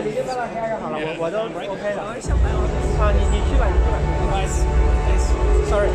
你就帮他开就好了，我都 OK 了。好，你去吧，你去吧。Sorry。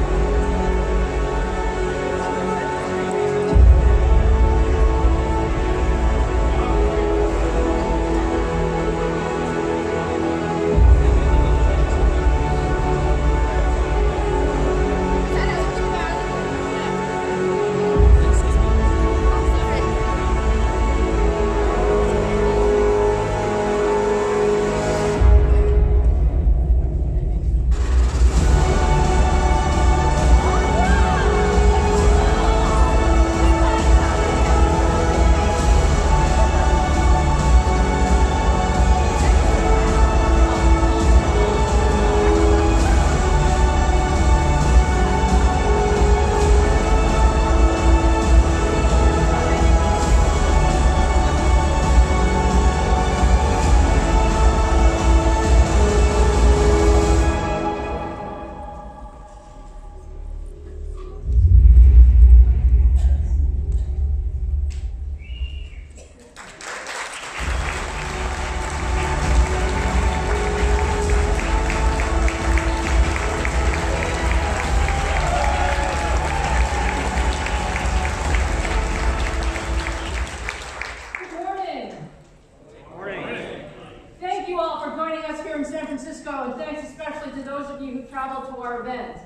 San Francisco, and thanks especially to those of you who traveled to our event.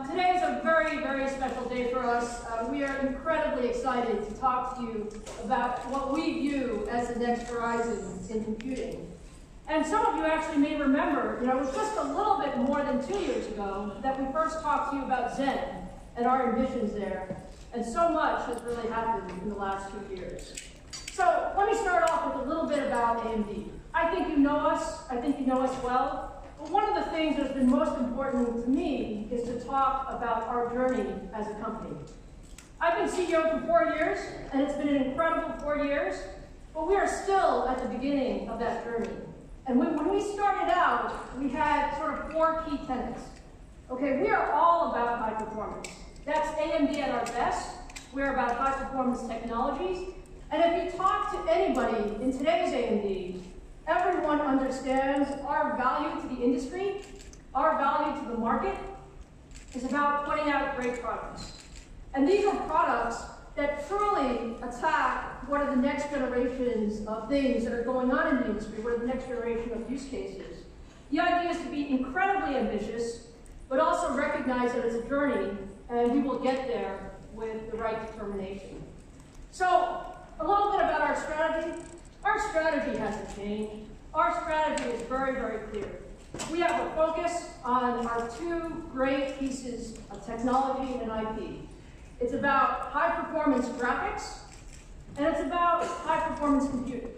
Today is a very, very special day for us. We are incredibly excited to talk to you about what we view as the next horizon in computing. And some of you actually may remember, it was just a little bit more than 2 years ago that we first talked to you about Zen and our ambitions there. And so much has really happened in the last 2 years. So let me start off with a little bit about AMD. I think you know us. I think you know us well. But one of the things that's been most important to me is to talk about our journey as a company. I've been CEO for 4 years, and it's been an incredible 4 years, but we are still at the beginning of that journey. And when we started out, we had sort of 4 key tenets. Okay, we are all about high performance. That's AMD at our best. We're about high performance technologies. And if you talk to anybody in today's AMD, everyone understands our value to the industry, our value to the market, is about putting out great products. And these are products that truly attack what are the next generations of things that are going on in the industry, what are the next generation of use cases. The idea is to be incredibly ambitious, but also recognize that it's a journey, and we will get there with the right determination. So, a little bit about our strategy. Our strategy hasn't changed. Our strategy is very, very clear. We have a focus on our 2 great pieces of technology and IP. It's about high-performance graphics, and it's about high-performance computing.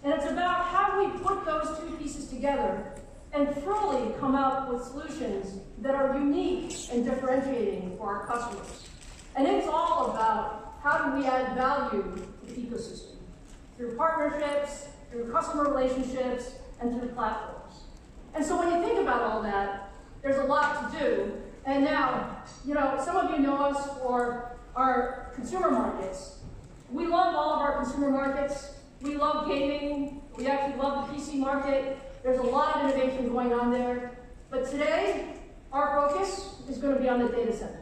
And it's about how we put those 2 pieces together and truly come up with solutions that are unique and differentiating for our customers. And it's all about how do we add value to the ecosystem through partnerships, through customer relationships, and through platforms. And so when you think about all that, there's a lot to do. And now, some of you know us for our consumer markets. We love all of our consumer markets. We love gaming. We actually love the PC market. There's a lot of innovation going on there. But today, our focus is going to be on the data center.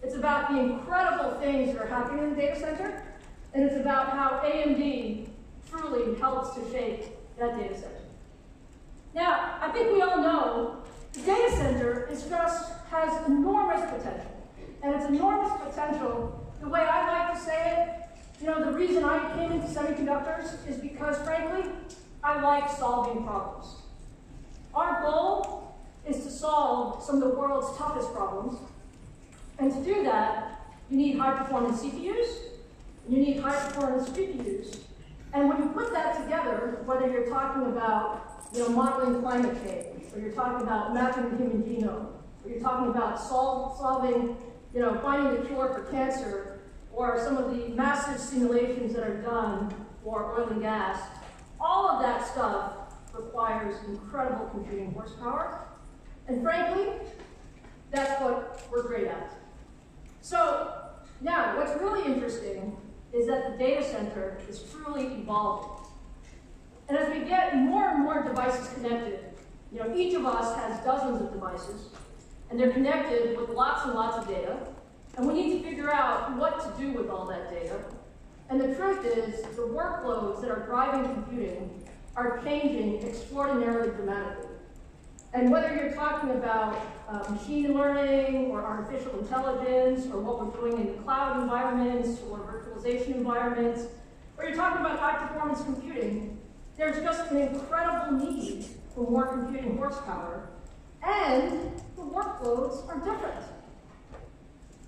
It's about the incredible things that are happening in the data center, and it's about how AMD truly helps to shape that data center. Now, I think we all know the data center has enormous potential. And it's enormous potential, the way I like to say it, the reason I came into semiconductors is because, frankly, I like solving problems. Our goal is to solve some of the world's toughest problems. And to do that, you need high-performance CPUs, and you need high-performance GPUs. And when you put that together, whether you're talking about modeling climate change, or you're talking about mapping the human genome, or you're talking about solving, finding the cure for cancer, or some of the massive simulations that are done for oil and gas, all of that stuff requires incredible computing horsepower. And frankly, that's what we're great at. So now, what's really interesting is that the data center is truly evolving. And as we get more and more devices connected, each of us has dozens of devices, and they're connected with lots and lots of data, and we need to figure out what to do with all that data. And the truth is, the workloads that are driving computing are changing extraordinarily dramatically. And whether you're talking about machine learning or artificial intelligence or what we're doing in cloud environments or virtualization environments, or you're talking about high-performance computing, there's just an incredible need for more computing horsepower, and the workloads are different.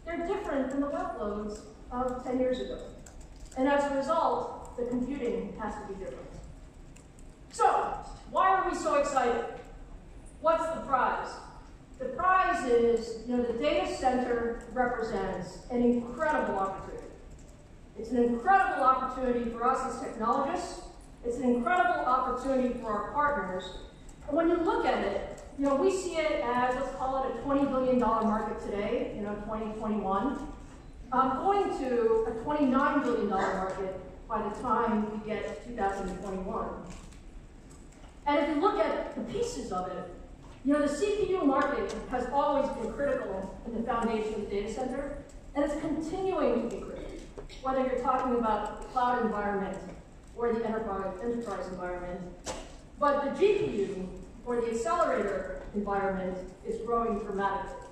They're different than the workloads of 10 years ago. And as a result, the computing has to be different. So, why are we so excited? What's the prize? The prize is, the data center represents an incredible opportunity. It's an incredible opportunity for us as technologists. It's an incredible opportunity for our partners. And when you look at it, we see it as, let's call it a $20 billion market today, 2021, going to a $29 billion market by the time we get to 2021. And if you look at the pieces of it, the CPU market has always been critical in the foundation of the data center, and it's continuing to be critical, whether you're talking about the cloud environment or the enterprise environment. But the GPU, or the accelerator environment, is growing dramatically,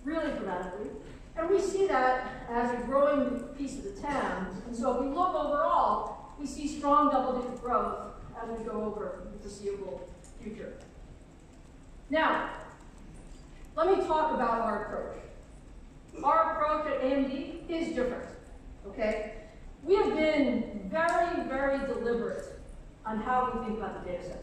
really dramatically. And we see that as a growing piece of the TAM. And so if we look overall, we see strong double-digit growth as we go over the foreseeable future. Now, let me talk about our approach. Our approach at AMD is different, okay? We have been very, very deliberate on how we think about the data center.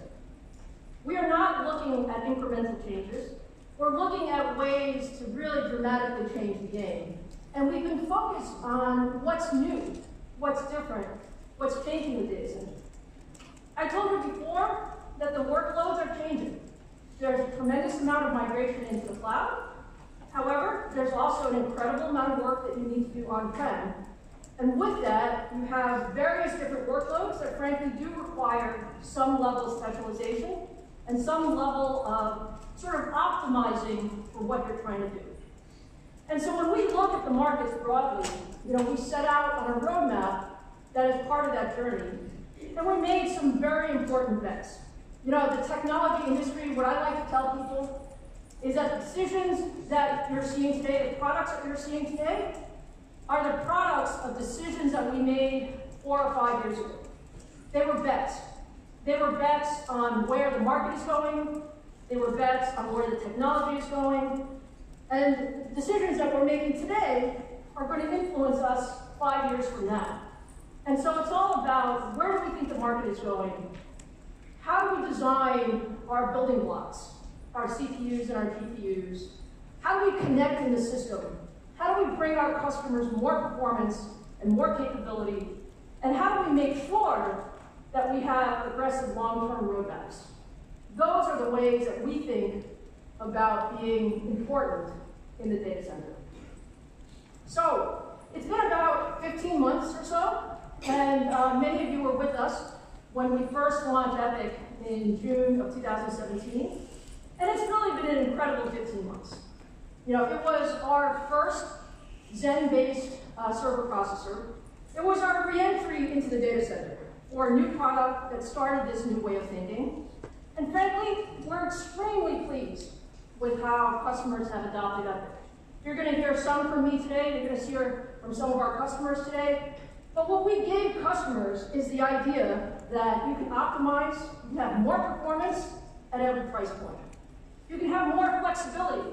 We are not looking at incremental changes. We're looking at ways to really dramatically change the game. And we've been focused on what's new, what's different, what's changing the data center. I told you before that the workloads are changing. There's a tremendous amount of migration into the cloud. However, there's also an incredible amount of work that you need to do on-prem. And with that, you have various different workloads that frankly do require some level of specialization and some level of sort of optimizing for what you're trying to do. And so when we look at the markets broadly, we set out on a roadmap that is part of that journey. And we made some very important bets. The technology industry, what I like to tell people is that the decisions that you're seeing today, the products that you're seeing today, are the products of decisions that we made 4 or 5 years ago. They were bets. They were bets on where the market is going. They were bets on where the technology is going. And decisions that we're making today are going to influence us 5 years from now. And so it's all about where do we think the market is going? How do we design our building blocks, our CPUs and our GPUs? How do we connect in the system? How do we bring our customers more performance and more capability? And how do we make sure that we have aggressive long-term roadmaps? Those are the ways that we think about being important in the data center. So it's been about 15 months or so, and many of you were with us when we first launched EPYC in June of 2017. And it's really been an incredible 15 months. It was our first Zen-based server processor. It was our re-entry into the data center for a new product that started this new way of thinking. And frankly, we're extremely pleased with how customers have adopted EPYC. You're going to hear some from me today. You're going to hear from some of our customers today. But what we gave customers is the idea that you can optimize, you can have more performance at every price point. You can have more flexibility,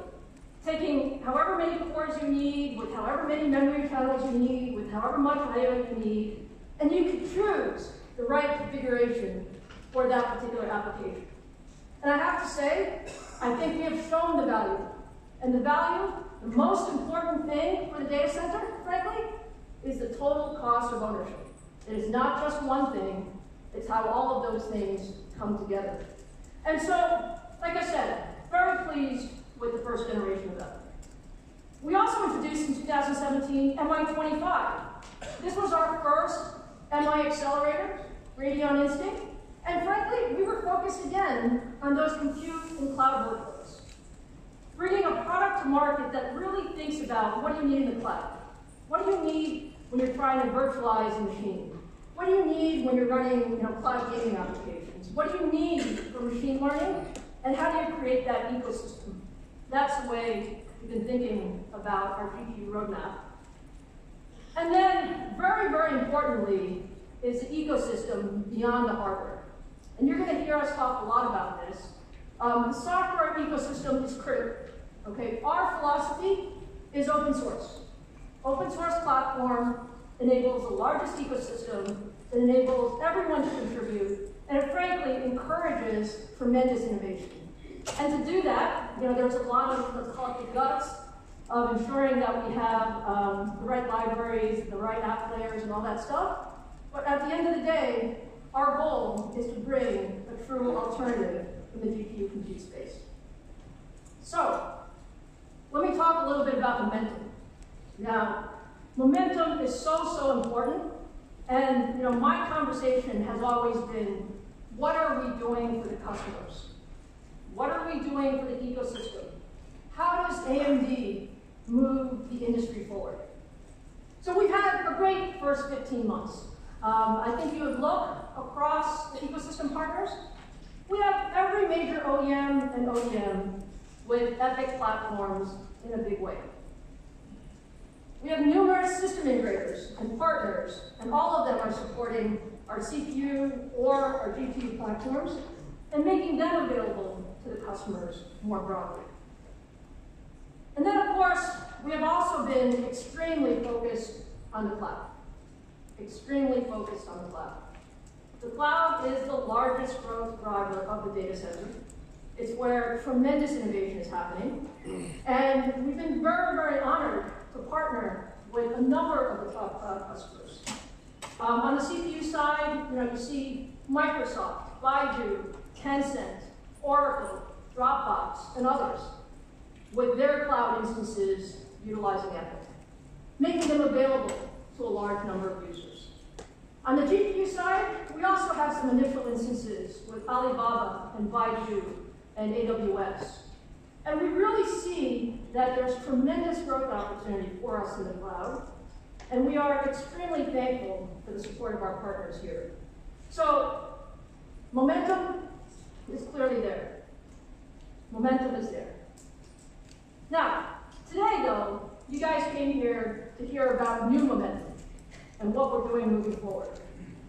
taking however many cores you need, with however many memory channels you need, with however much I/O you need, and you can choose the right configuration for that particular application. And I have to say, I think we have shown the value. And the value, the most important thing for the data center, frankly, is the total cost of ownership. It is not just one thing, it's how all of those things come together. And so, like I said, very pleased with the first generation of that. We also introduced in 2017 MI25. This was our first MI accelerator, Radeon Instinct, depend on those compute and cloud workloads. Bringing a product to market that really thinks about what do you need in the cloud? What do you need when you're trying to virtualize a machine? What do you need when you're running cloud gaming applications? What do you need for machine learning? And how do you create that ecosystem? That's the way we've been thinking about our GPU roadmap. And then, very, very importantly, is the ecosystem beyond the hardware. And you're going to hear us talk a lot about this. The software ecosystem is critical. Okay? Our philosophy is open source. Open source platform enables the largest ecosystem, it enables everyone to contribute, and it frankly encourages tremendous innovation. And to do that, there's a lot of, let's call it the guts, of ensuring that we have the right libraries, the right app layers, and all that stuff. But at the end of the day, our goal is to bring a true alternative in the GPU compute space. So, let me talk a little bit about momentum. Now, momentum is so important, and my conversation has always been, what are we doing for the customers? What are we doing for the ecosystem? How does AMD move the industry forward? So we've had a great first 15 months. I think you would look across the ecosystem partners. We have every major OEM and ODM with EPYC platforms in a big way. We have numerous system integrators and partners, and all of them are supporting our CPU or our GPU platforms and making them available to the customers more broadly. And then, of course, we have also been extremely focused on the cloud. Extremely focused on the cloud. The cloud is the largest growth driver of the data center. It's where tremendous innovation is happening. And we've been very, very honored to partner with a number of the top cloud customers. On the CPU side, you see Microsoft, Baidu, Tencent, Oracle, Dropbox, and others with their cloud instances utilizing EPYC, making them available to a large number of users. On the GPU side, we also have some initial instances with Alibaba and Baidu and AWS. And we really see that there's tremendous growth opportunity for us in the cloud, and we are extremely thankful for the support of our partners here. So, momentum is clearly there. Momentum is there. Now, today though, you guys came here to hear about new momentum and what we're doing moving forward.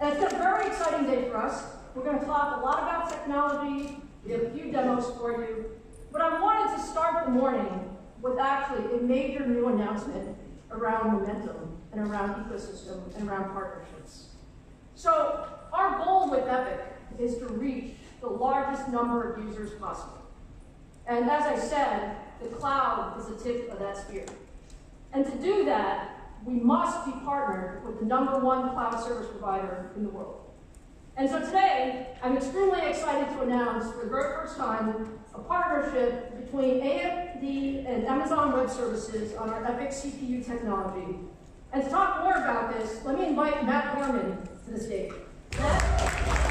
And it's been a very exciting day for us. We're going to talk a lot about technology. We have a few demos for you. But I wanted to start the morning with actually a major new announcement around momentum and around ecosystem and around partnerships. So our goal with EPYC is to reach the largest number of users possible. And as I said, the cloud is the tip of that spear. And to do that, we must be partnered with the #1 cloud service provider in the world. And so today, I'm extremely excited to announce for the very first time a partnership between AMD and Amazon Web Services on our EPYC CPU technology. And to talk more about this, let me invite Matt Gorman to the stage. Matt?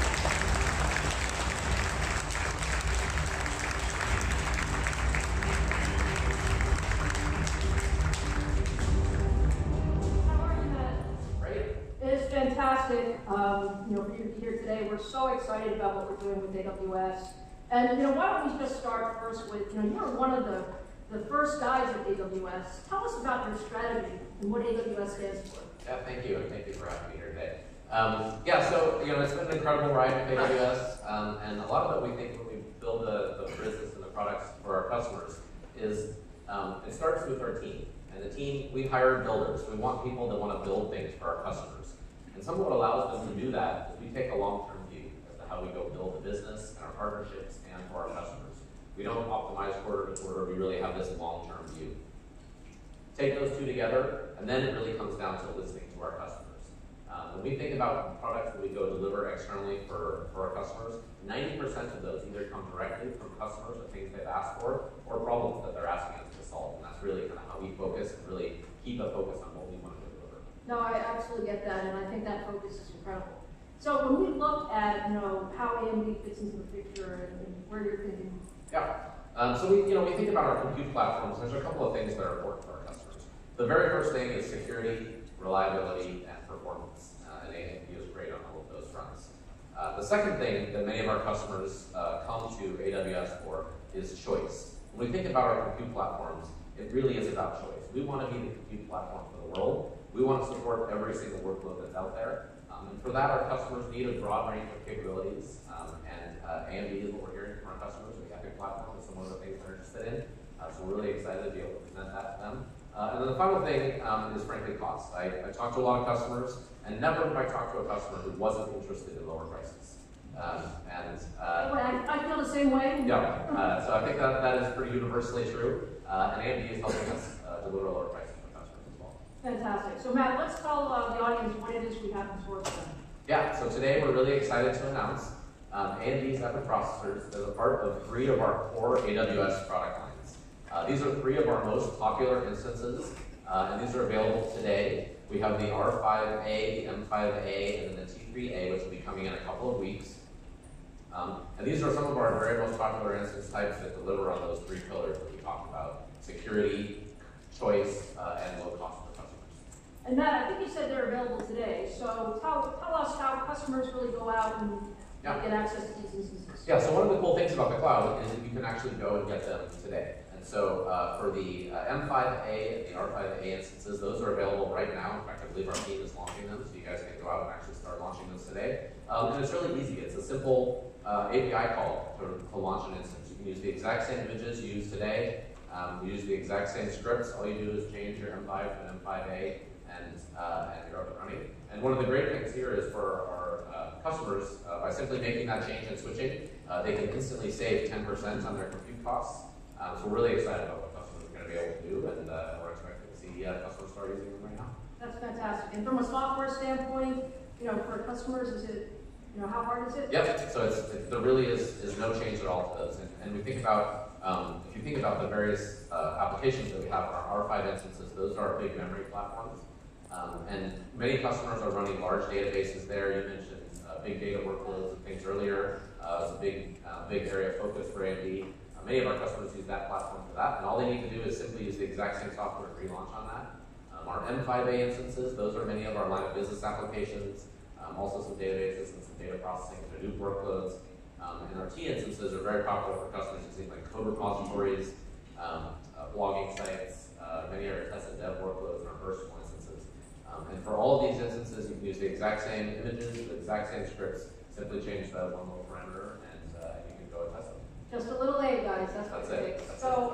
Fantastic, for you to be here today. We're so excited about what we're doing with AWS. And why don't we just start first with, you're one of the first guys at AWS. Tell us about your strategy and what AWS stands for. Yeah, thank you, and thank you for having me here today. So it's been an incredible ride with AWS, and a lot of it we think when we build the business and the products for our customers is it starts with our team. And the team, we hire builders. We want people that want to build things for our customers. And some of what allows them to do that is we take a long-term view as to how we go build the business and our partnerships and for our customers. We don't optimize quarter to quarter. We really have this long-term view. Take those two together, and then it really comes down to listening to our customers. When we think about products that we go deliver externally for our customers, 90% of those either come directly from customers or things they've asked for, or problems that they're asking us to solve. And that's really kind of how we focus and really keep a focus on what we want to deliver. No, I absolutely get that, and I think that focus is incredible. So when we look at how AMD fits into the picture and where you're thinking. Yeah. So we think about our compute platforms. There's a couple of things that are important for our customers. The very first thing is security, reliability, and performance. And AMD is great on all of those fronts. The second thing that many of our customers come to AWS for is choice. When we think about our compute platforms, it really is about choice. We want to be the compute platform for the world. We want to support every single workload that's out there. And for that, our customers need a broad range of capabilities. AMD is what we're hearing from our customers. The Epic platform is some of the things they're interested in. So we're really excited to be able to present that to them. And then the final thing is frankly cost. I talk to a lot of customers, and never have I talked to a customer who wasn't interested in lower prices. I feel the same way. Yeah, so I think that is pretty universally true. And AMD is helping us deliver lower prices for customers as well. Fantastic. So Matt, let's tell the audience what it is we have in store for them. Yeah, so today we're really excited to announce AMD's Epic processors as a part of 3 of our core AWS product lines. These are 3 of our most popular instances, and these are available today. We have the R5A, the M5A, and then the T3A, which will be coming in a couple of weeks. And these are some of our very most popular instance types that deliver on those 3 pillars that we talked about: security, choice, and low cost for customers. And Matt, I think you said they're available today. So tell us how customers really go out and get access to these instances. Yeah, so one of the cool things about the cloud is that you can actually go and get them today. And so for the M5A and the R5A instances, those are available right now. In fact, I believe our team is launching them, so you guys can go out and actually start launching those today. And it's really easy. It's a simple API call to launch an instance. You can use the exact same images you use today. You use the exact same scripts. All you do is change your M5 to an M5A, and you're up and running. And one of the great things here is for our customers, by simply making that change and switching, they can instantly save 10% on their compute costs. So we're really excited about what customers are going to be able to do, and we're expecting to see customers start using them right now. That's fantastic. And from a software standpoint, for customers, is it, how hard is it? Yep. So there really is no change at all to those. And we think about, if you think about the various applications that we have, our R5 instances, those are our big memory platforms. And many customers are running large databases there. You mentioned big data workloads and things earlier. It's a big area of focus for AMD. Many of our customers use that platform for that, and all they need to do is simply use the exact same software and relaunch on that. Our M5A instances, those are many of our line of business applications, also some databases and some data processing and Hadoop workloads. And our T instances are very popular for customers using like code repositories, blogging sites, many of our test and dev workloads, and our versatile instances. And for all of these instances, you can use the exact same images, the exact same scripts, simply change that one little parameter, and you can go and test them. Just a little aid, guys. That's what it takes. So,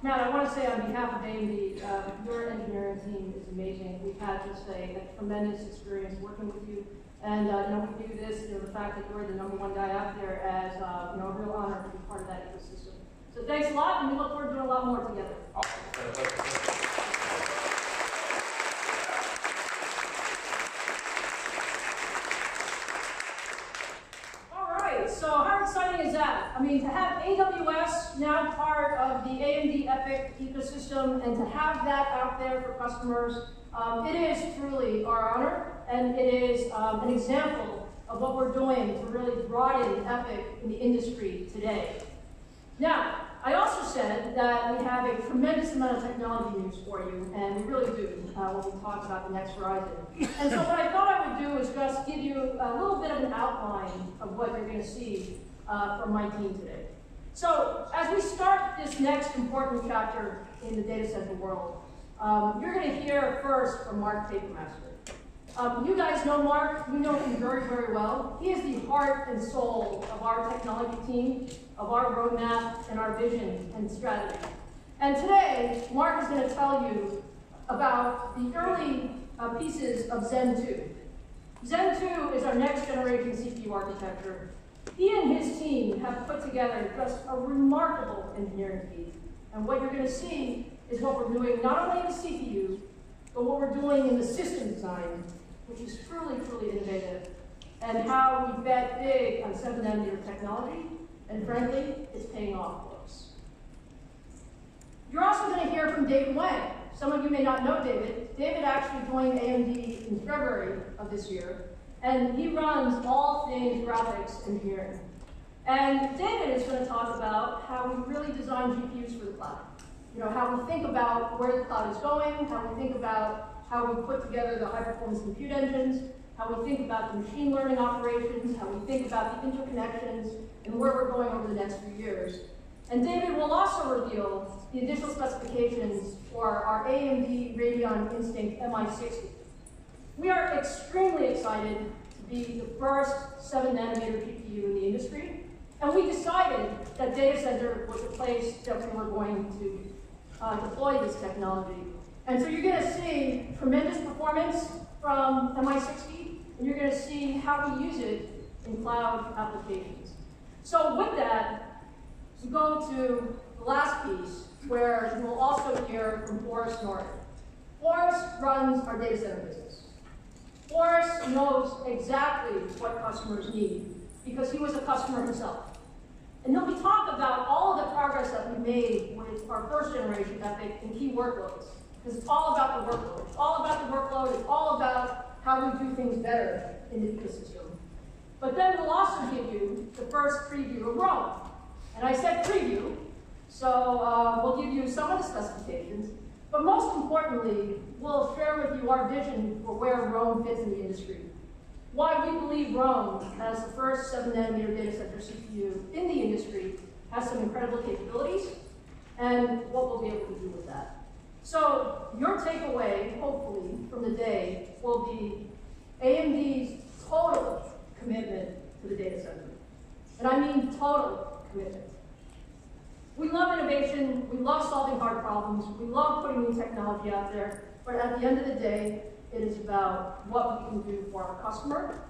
Matt, I want to say on behalf of AMD, your engineering team is amazing. We've had just a tremendous experience working with you, and we do this. The fact that you're the #1 guy out there as a real honor to be part of that ecosystem. So, thanks a lot, and we look forward to doing a lot more together. Awesome. So how exciting is that? I mean, to have AWS now part of the AMD Epic ecosystem and to have that out there for customers, it is truly our honor, and it is an example of what we're doing to really broaden Epic in the industry today. Now, I also said that we have a tremendous amount of technology news for you, and we really do when we talk about the Next Horizon. And so what I thought I would do is just give you a little bit of an outline of what you're going to see from my team today. So as we start this next important chapter in the data center world, you're going to hear first from Mark Papermaster. You guys know Mark. You know him very, very well. He is the heart and soul of our technology team, of our roadmap, and our vision and strategy. And today, Mark is going to tell you about the early pieces of Zen 2. Zen 2 is our next generation CPU architecture. He and his team have put together just a remarkable engineering feat. And what you're going to see is what we're doing not only in the CPU, but what we're doing in the system design, which is truly, truly innovative, and how we bet big on 7nm technology, and frankly, it's paying off for us. You're also going to hear from David Wang. Some of you may not know David. David actually joined AMD in February of this year, and he runs all things graphics engineering. And David is going to talk about how we really design GPUs for the cloud. You know, how we think about where the cloud is going, how we think about how we put together the high-performance compute engines, how we think about the machine learning operations, how we think about the interconnections, and where we're going over the next few years. And David will also reveal the additional specifications for our AMD Radeon Instinct MI60. We are extremely excited to be the first 7-nanometer GPU in the industry, and we decided that data center was the place that we were going to deploy this technology. And so you're going to see tremendous performance from MI60, and you're going to see how we use it in cloud applications. So with that, we go to the last piece, where you will also hear from Forrest Norton. Forrest runs our data center business. Forrest knows exactly what customers need, because he was a customer himself. And he'll be talking about all of the progress that we made with our first generation EPYC and key workloads. Because it's all about the workload. It's all about the workload. It's all about how we do things better in the ecosystem. But then we'll also give you the first preview of Rome. And I said preview, so we'll give you some of the specifications. But most importantly, we'll share with you our vision for where Rome fits in the industry. Why we believe Rome, as the first 7-nanometer data center CPU in the industry, has some incredible capabilities, and what we'll be able to do with that. So your takeaway, hopefully, from the day will be AMD's total commitment to the data center. And I mean total commitment. We love innovation, we love solving hard problems, we love putting new technology out there, but at the end of the day, it is about what we can do for our customer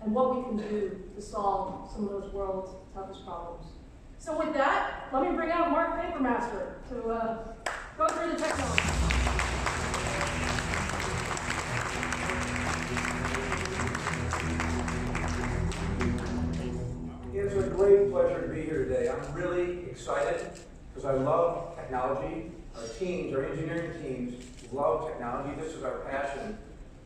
and what we can do to solve some of those world's toughest problems. So with that, let me bring out Mark Papermaster to go through the technology. It's a great pleasure to be here today. I'm really excited because I love technology. Our teams, our engineering teams, love technology. This is our passion.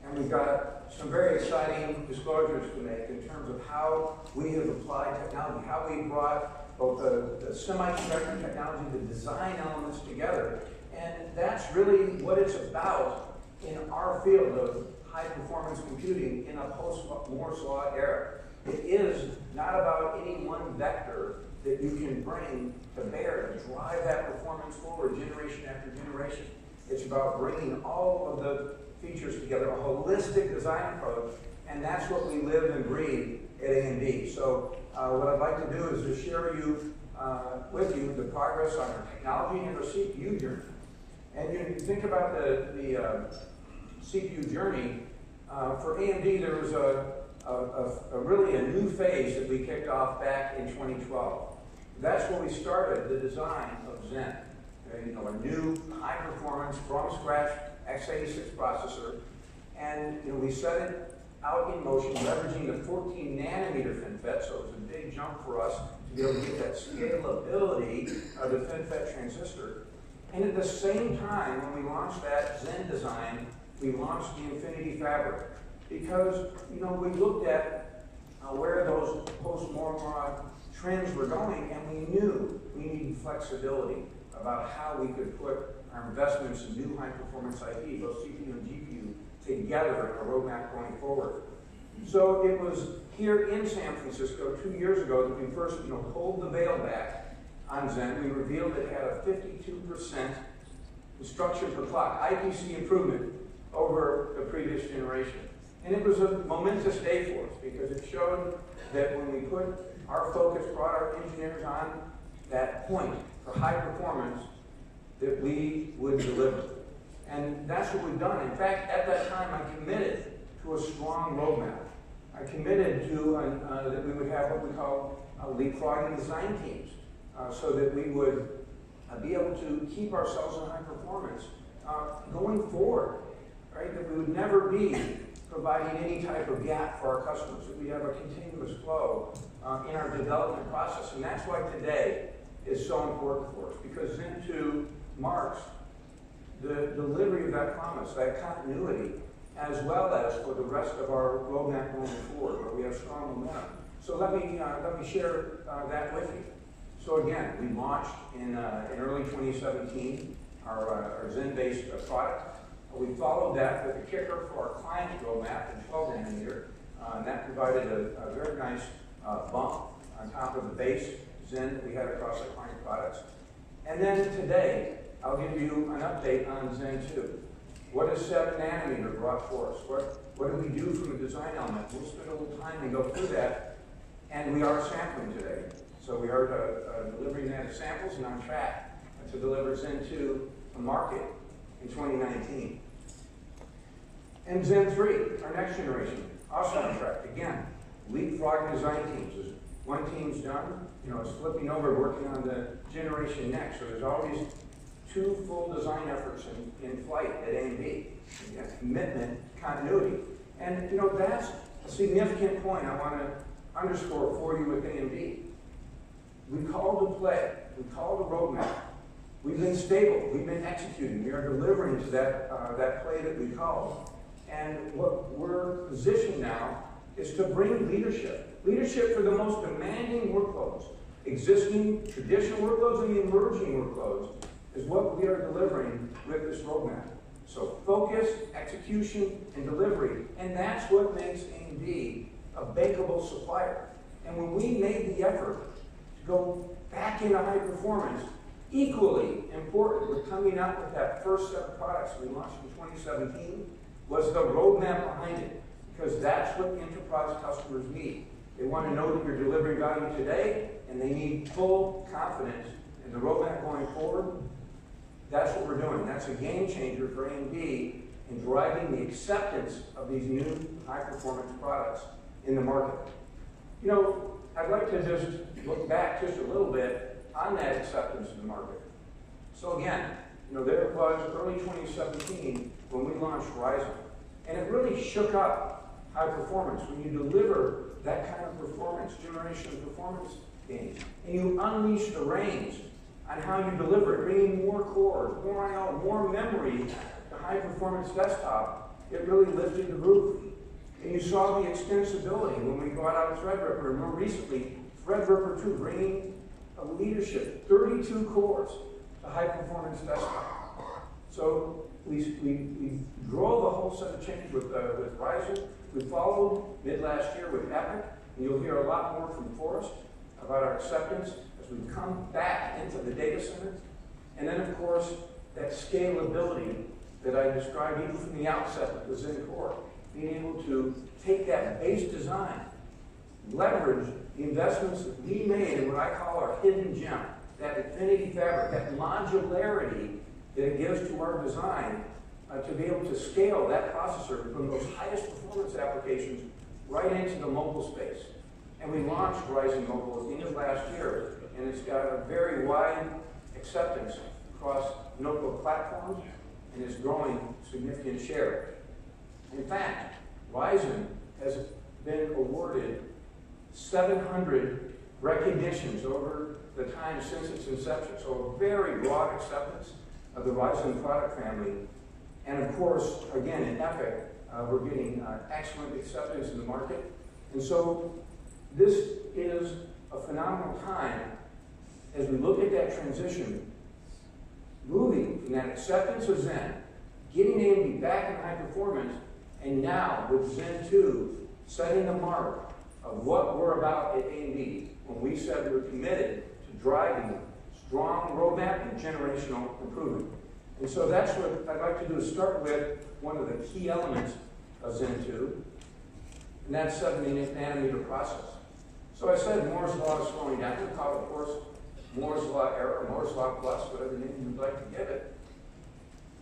And we've got some very exciting disclosures to make in terms of how we have applied technology, how we brought both the semiconductor technology, the design elements together. And that's really what it's about in our field of high-performance computing in a post-Moore's Law era. It is not about any one vector that you can bring to bear to drive that performance forward generation after generation. It's about bringing all of the features together, a holistic design approach, and that's what we live and breathe at AMD. So what I'd like to do is to share with you the progress on our technology and our CPU journey. And you think about the CPU journey, for AMD there was really a new phase that we kicked off back in 2012. That's when we started the design of Zen. A new high-performance, from-scratch x86 processor, and we set it out in motion, leveraging the 14-nanometer FinFET, so it was a big jump for us to be able to get that scalability of the FinFET transistor. And at the same time, when we launched that Zen design, we launched the Infinity Fabric, because we looked at where those post-Moore's Law trends were going, and we knew we needed flexibility about how we could put our investments in new high-performance IP, both CPU and GPU, together in a roadmap going forward. So it was here in San Francisco 2 years ago that we first pulled the veil back on Zen. We revealed it had a 52% instruction per clock, IPC improvement over the previous generation. And it was a momentous day for us because it showed that when we put our focus, brought our engineers on that point for high performance, that we would deliver. And that's what we've done. In fact, at that time, I committed to a strong roadmap. I committed to that we would have what we call leapfrogging design teams, so that we would be able to keep ourselves in high performance going forward, right? That we would never be providing any type of gap for our customers, that we have a continuous flow in our development process. And that's why today is so important for us, because Zen 2 marks the delivery of that promise, that continuity. as well as for the rest of our roadmap going forward, where we have strong momentum. So let me share that with you. So again, we launched in early 2017 our Zen-based product. We followed that with a kicker for our client roadmap in 12 nanometer, and that provided a very nice bump on top of the base Zen that we had across our client products. And then today, I'll give you an update on Zen 2. What has 7 nanometer brought for us? What do we do from a design element? We'll spend a little time and go through that. And we are sampling today. So we are delivering that as samples and on track to deliver Zen 2 to market in 2019. And Zen 3, our next generation, also on track. Again, leapfrog design teams. As one team's done, it's flipping over, working on the generation next. So there's always 2 full design efforts in flight at AMD. Commitment, continuity. And that's a significant point I want to underscore for you with AMD. We called the play. We called the roadmap. We've been stable. We've been executing. We are delivering to that play that we called. And what we're positioned now is to bring leadership. Leadership for the most demanding workloads. Existing traditional workloads and the emerging workloads is what we are delivering with this roadmap. So focus, execution, and delivery. And that's what makes AMD a bankable supplier. And when we made the effort to go back into high performance, equally important with coming out with that first set of products we launched in 2017 was the roadmap behind it. Because that's what the enterprise customers need. They want to know that you're delivering value today, and they need full confidence in the roadmap going forward. That's what we're doing. That's a game changer for AMD in driving the acceptance of these new high-performance products in the market. I'd like to just look back just a little bit on that acceptance in the market. So again, there it was early 2017 when we launched Horizon. And it really shook up high performance. When you deliver that kind of performance, generation of performance gains, and you unleash the reins on how you deliver it, bringing more cores, more I/O, more memory to high-performance desktop, it really lifted the roof. And you saw the extensibility when we brought out Threadripper, and more recently, Threadripper 2, bringing a leadership, 32 cores to high-performance desktop. So we drove a whole set of change with Ryzen. We followed mid-last year with Epic, and you'll hear a lot more from Forrest about our acceptance as we come back into the data center. And then, of course, that scalability that I described even from the outset with the Zen Core, being able to take that base design, leverage the investments that we made in what I call our hidden gem, that Infinity Fabric, that modularity that it gives to our design to be able to scale that processor from those highest performance applications right into the mobile space. And we launched Ryzen Mobile at the end of last year, and it's got a very wide acceptance across notebook platforms and is growing significant share. In fact, Ryzen has been awarded 700 recognitions over the time since its inception. So a very broad acceptance of the Ryzen product family. And of course, again, in Epic, we're getting excellent acceptance in the market. And so this is a phenomenal time as we look at that transition, moving from that acceptance of Zen, getting AMD back in high performance, and now with Zen 2, setting the mark of what we're about at AMD when we said we were committed to driving strong roadmap and generational improvement. And so that's what I'd like to do, is start with one of the key elements of Zen 2, and that's 7 nanometer process. So I said Moore's Law is slowing down. We call it, of course, Moore's Law Error, Moore's Law Plus, whatever name you'd like to give it.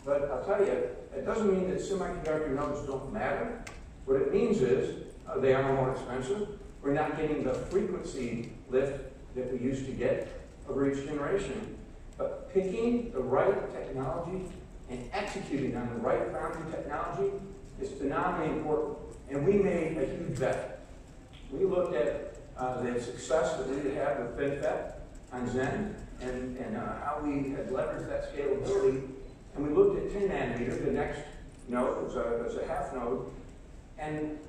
But I'll tell you, it doesn't mean that semiconductor nodes don't matter. What it means is they are more expensive. We're not getting the frequency lift that we used to get over each generation. But picking the right technology and executing on the right foundry technology is phenomenally important. And we made a huge bet. We looked at the success that we had had with FinFET on Zen and how we had leveraged that scalability. And we looked at 10 nanometer, the next node. It was a half node. And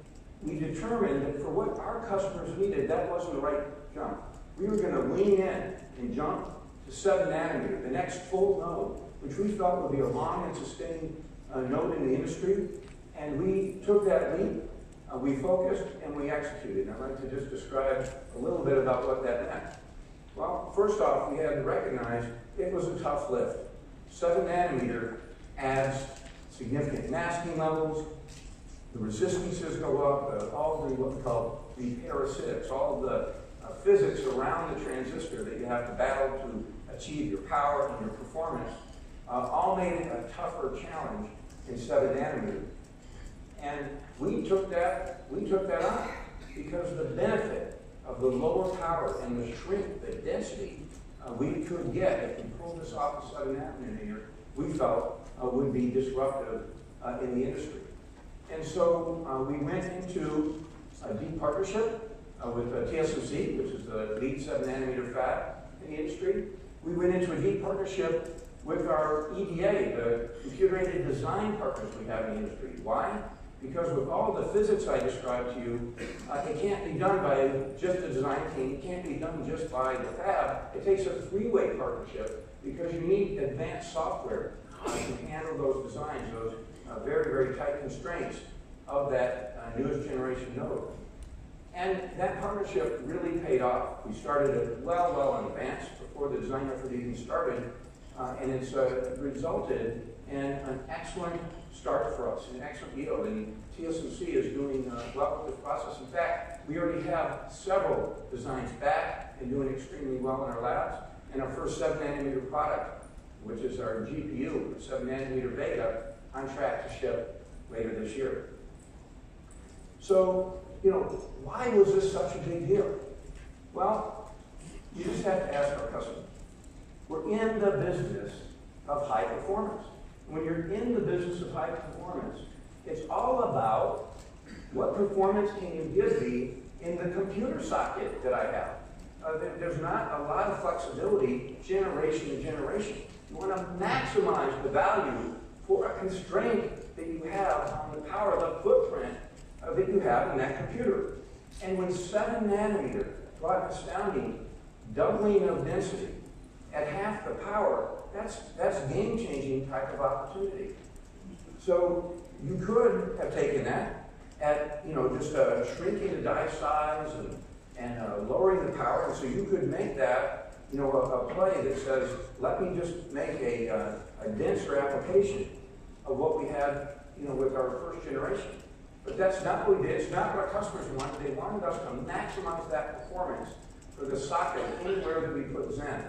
we determined that for what our customers needed, that wasn't the right jump. We were going to lean in and jump to 7 nanometer, the next full node, which we felt would be a long and sustained node in the industry. And we took that leap, we focused, and we executed. I'd like to just describe a little bit about what that meant. Well, first off, we had to recognize it was a tough lift. 7 nanometer adds significant masking levels, the resistances go up, all the what we call the parasitics, all of the physics around the transistor that you have to battle to achieve your power and your performance, all made it a tougher challenge in 7 nanometer. And we took that on because the benefit of the lower power and the shrink, the density we could get if we pulled this off of 7 nanometer, we felt would be disruptive in the industry. And so we went into a deep partnership with TSMC, which is the lead 7 nanometer fab in the industry. We went into a deep partnership with our EDA, the computer-aided design partners we have in the industry. Why? Because with all the physics I described to you, it can't be done by just the design team. It can't be done just by the fab. It takes a three-way partnership because you need advanced software to handle those designs, those very, very tight constraints of that newest generation node. And that partnership really paid off. We started it well in advance before the design effort even started, and it's resulted in an excellent start for us, an excellent yield, and TSMC is doing well with this process. In fact, we already have several designs back and doing extremely well in our labs, and our first 7 nanometer product, which is our GPU, 7 nanometer beta, on track to ship later this year. So, why was this such a big deal? Well, you just have to ask our customers. We're in the business of high performance. When you're in the business of high performance, it's all about what performance can you give me in the computer socket that I have. There's not a lot of flexibility generation to generation. You want to maximize the value for a constraint that you have on the power, the footprint that you have in that computer. And when 7 nanometer brought an astounding doubling of density at half the power, that's game-changing type of opportunity. So you could have taken that at just shrinking the die size and lowering the power, and so you could make that a play that says, let me just make a denser application of what we had with our first generation. But that's not what we did. It's not what our customers wanted. They wanted us to maximize that performance for the socket anywhere that we put Zen.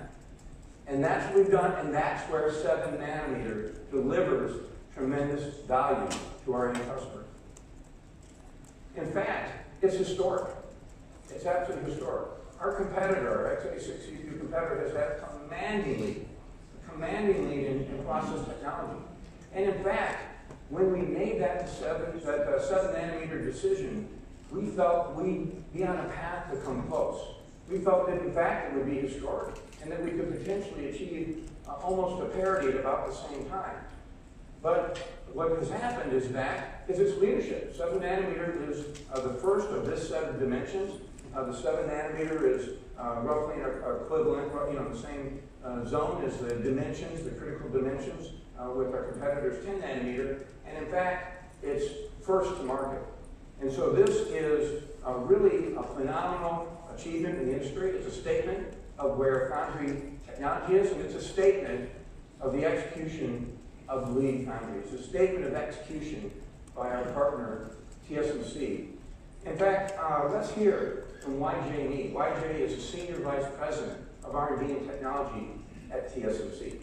And that's what we've done, and that's where 7 nanometer delivers tremendous value to our end customers. In fact, it's historic. It's absolutely historic. Our competitor, our x86 CPU competitor, has had commanding lead in process technology. And in fact, when we made that 7 nanometer decision, we felt we'd be on a path to come close. We felt that, in fact, it would be historic, and that we could potentially achieve almost a parity at about the same time. But what has happened is its leadership. 7 nanometer is the first of this set of dimensions. The 7 nanometer is roughly equivalent, the same zone as the dimensions, the critical dimensions, with our competitor's 10 nanometer. And in fact, it's first to market. And so this is really a phenomenal achievement in the industry. It's a statement of where foundry technology is, and it's a statement of the execution of the leading foundry. It's a statement of execution by our partner, TSMC. In fact, let's hear from YJ Nee. YJ is the Senior Vice President of R&D and Technology at TSMC.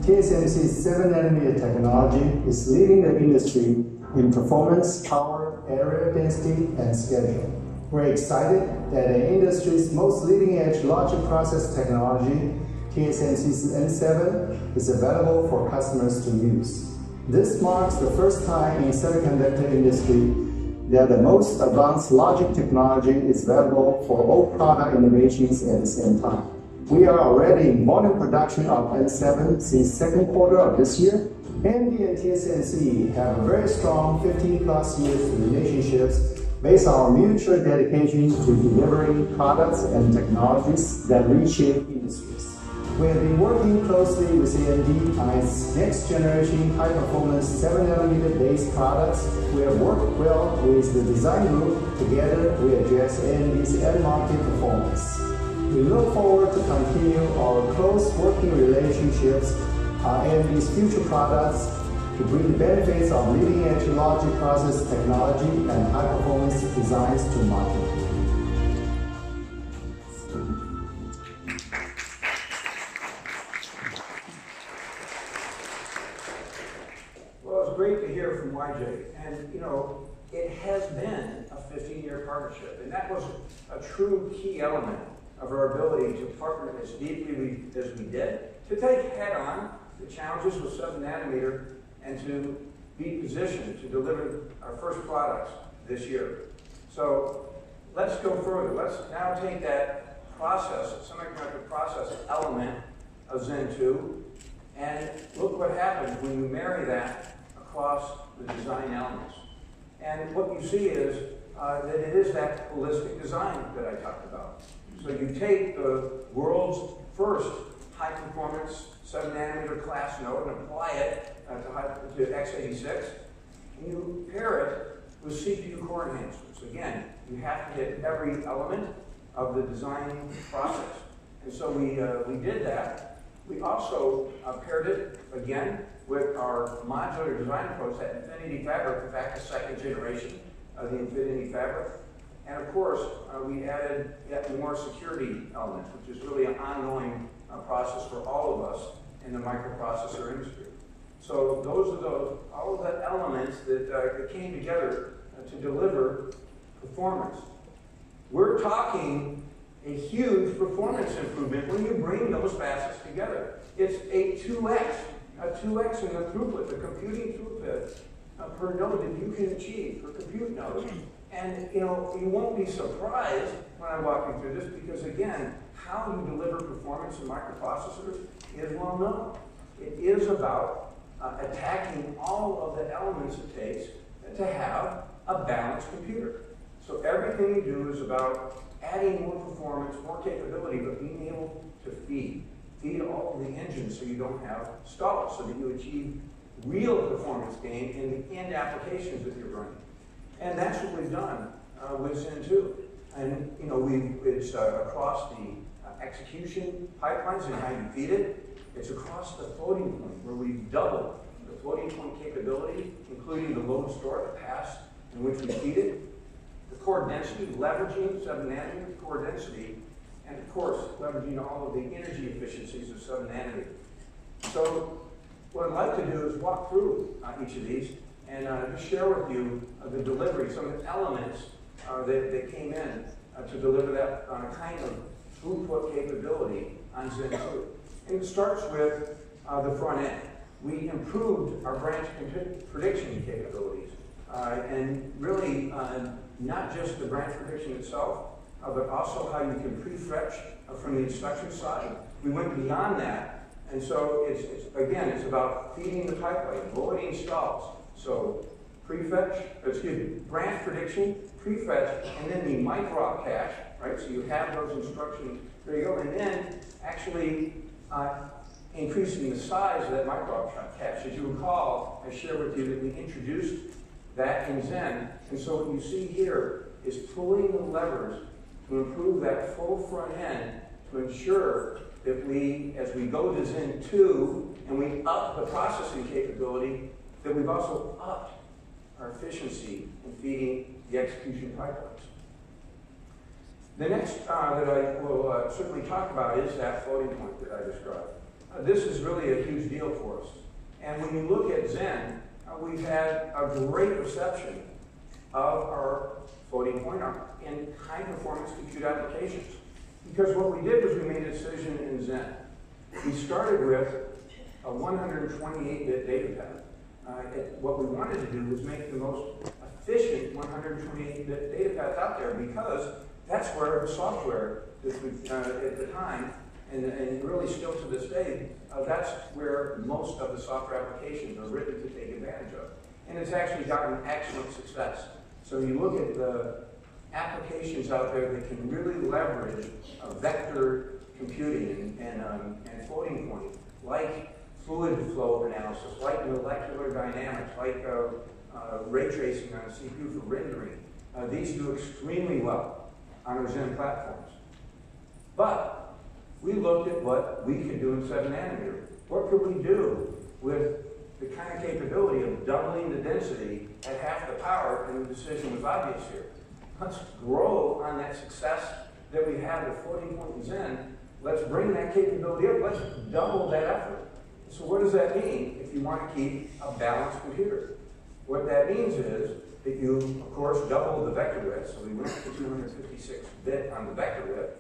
TSMC's 7 nanometer technology is leading the industry in performance, power, area density, and schedule. We're excited that the industry's most leading-edge logic process technology, TSMC's N7, is available for customers to use. This marks the first time in semiconductor industry that the most advanced logic technology is available for all product innovations at the same time. We are already in volume production of N7 since second quarter of this year. AMD and TSMC have a very strong 15+ years relationships based on our mutual dedication to delivering products and technologies that reshape industries. We have been working closely with AMD on its next generation high-performance 7nm based products. We have worked well with the design group. Together, we address AMD's end market performance. We look forward to continue our close working relationships on AMD's future products to bring the benefits of leading-edge logic process technology and high-performance designs to market. Well, it's great to hear from YJ. And, you know, it has been a 15-year partnership, and that was a true key element of our ability to partner as deeply as we did, to take head-on the challenges with 7nm and to be positioned to deliver our first products this year. So let's go further. Let's now take that process, semiconductor process element of Zen 2, and look what happens when you marry that across the design elements. And what you see is that it is that holistic design that I talked about. So you take the world's first high-performance 7nm class node and apply it to x86, and you pair it with CPU core enhancements. Again, you have to hit every element of the design process. And so we did that. We also paired it, again, with our modular design approach, that Infinity Fabric, in fact, the second generation of the Infinity Fabric. And of course, we added yet more security elements, which is really an ongoing process for all of us in the microprocessor industry. So those are all of the elements that came together to deliver performance. We're talking a huge performance improvement when you bring those facets together. It's a 2x in the throughput, the computing throughput per node that you can achieve for compute nodes. And you know, you won't be surprised when I walk you through this, because again, how you deliver performance in microprocessors is well known. It is about attacking all of the elements it takes to have a balanced computer. So everything you do is about adding more performance, more capability, but being able to feed all of the engines so you don't have stalls, so that you achieve real performance gain in the end applications that you're running. And that's what we've done with Zen 2. And you know, it's across the execution pipelines and how you feed it. It's across the floating point, where we've doubled the floating point capability, including the load store, the pass in which we feed it, the core density, leveraging 7nm core density, and of course, leveraging all of the energy efficiencies of 7nm. So what I'd like to do is walk through each of these and just share with you the delivery, some of the elements that came in to deliver that kind of throughput capability on Zen 2. And it starts with the front end. We improved our branch prediction capabilities, and really not just the branch prediction itself, but also how you can prefetch from the instruction side. We went beyond that, and so it's about feeding the pipeline, avoiding stalls. So branch prediction, prefetch, and then the micro-op cache, right? So you have those instructions, there you go, and then actually increasing the size of that micro-op cache. As you recall, I shared with you that we introduced that in Zen, and so what you see here is pulling the levers to improve that full front end to ensure that we, as we go to Zen 2 and we up the processing capability, that we've also upped our efficiency in feeding the execution pipelines. The next that I will certainly talk about is that floating point that I described. This is really a huge deal for us. And when you look at Zen, we've had a great reception of our floating point in high-performance compute applications. Because what we did was we made a decision in Zen. We started with a 128-bit data path. What we wanted to do was make the most efficient 128-bit data path out there, because that's where the software at the time and really still to this day, that's where most of the software applications are written to take advantage of. And it's actually gotten excellent success. So you look at the applications out there that can really leverage vector computing and floating point, like fluid flow analysis, like molecular dynamics, like ray tracing on a CPU for rendering. These do extremely well on our Zen platforms. But we looked at what we could do in 7 nanometer. What could we do with the kind of capability of doubling the density at half the power? And the decision was obvious here. Let's grow on that success that we had with floating point and Zen. Let's bring that capability up. Let's double that effort. So what does that mean if you want to keep a balanced computer? What that means is that you, of course, double the vector width. So we went to 256-bit on the vector width,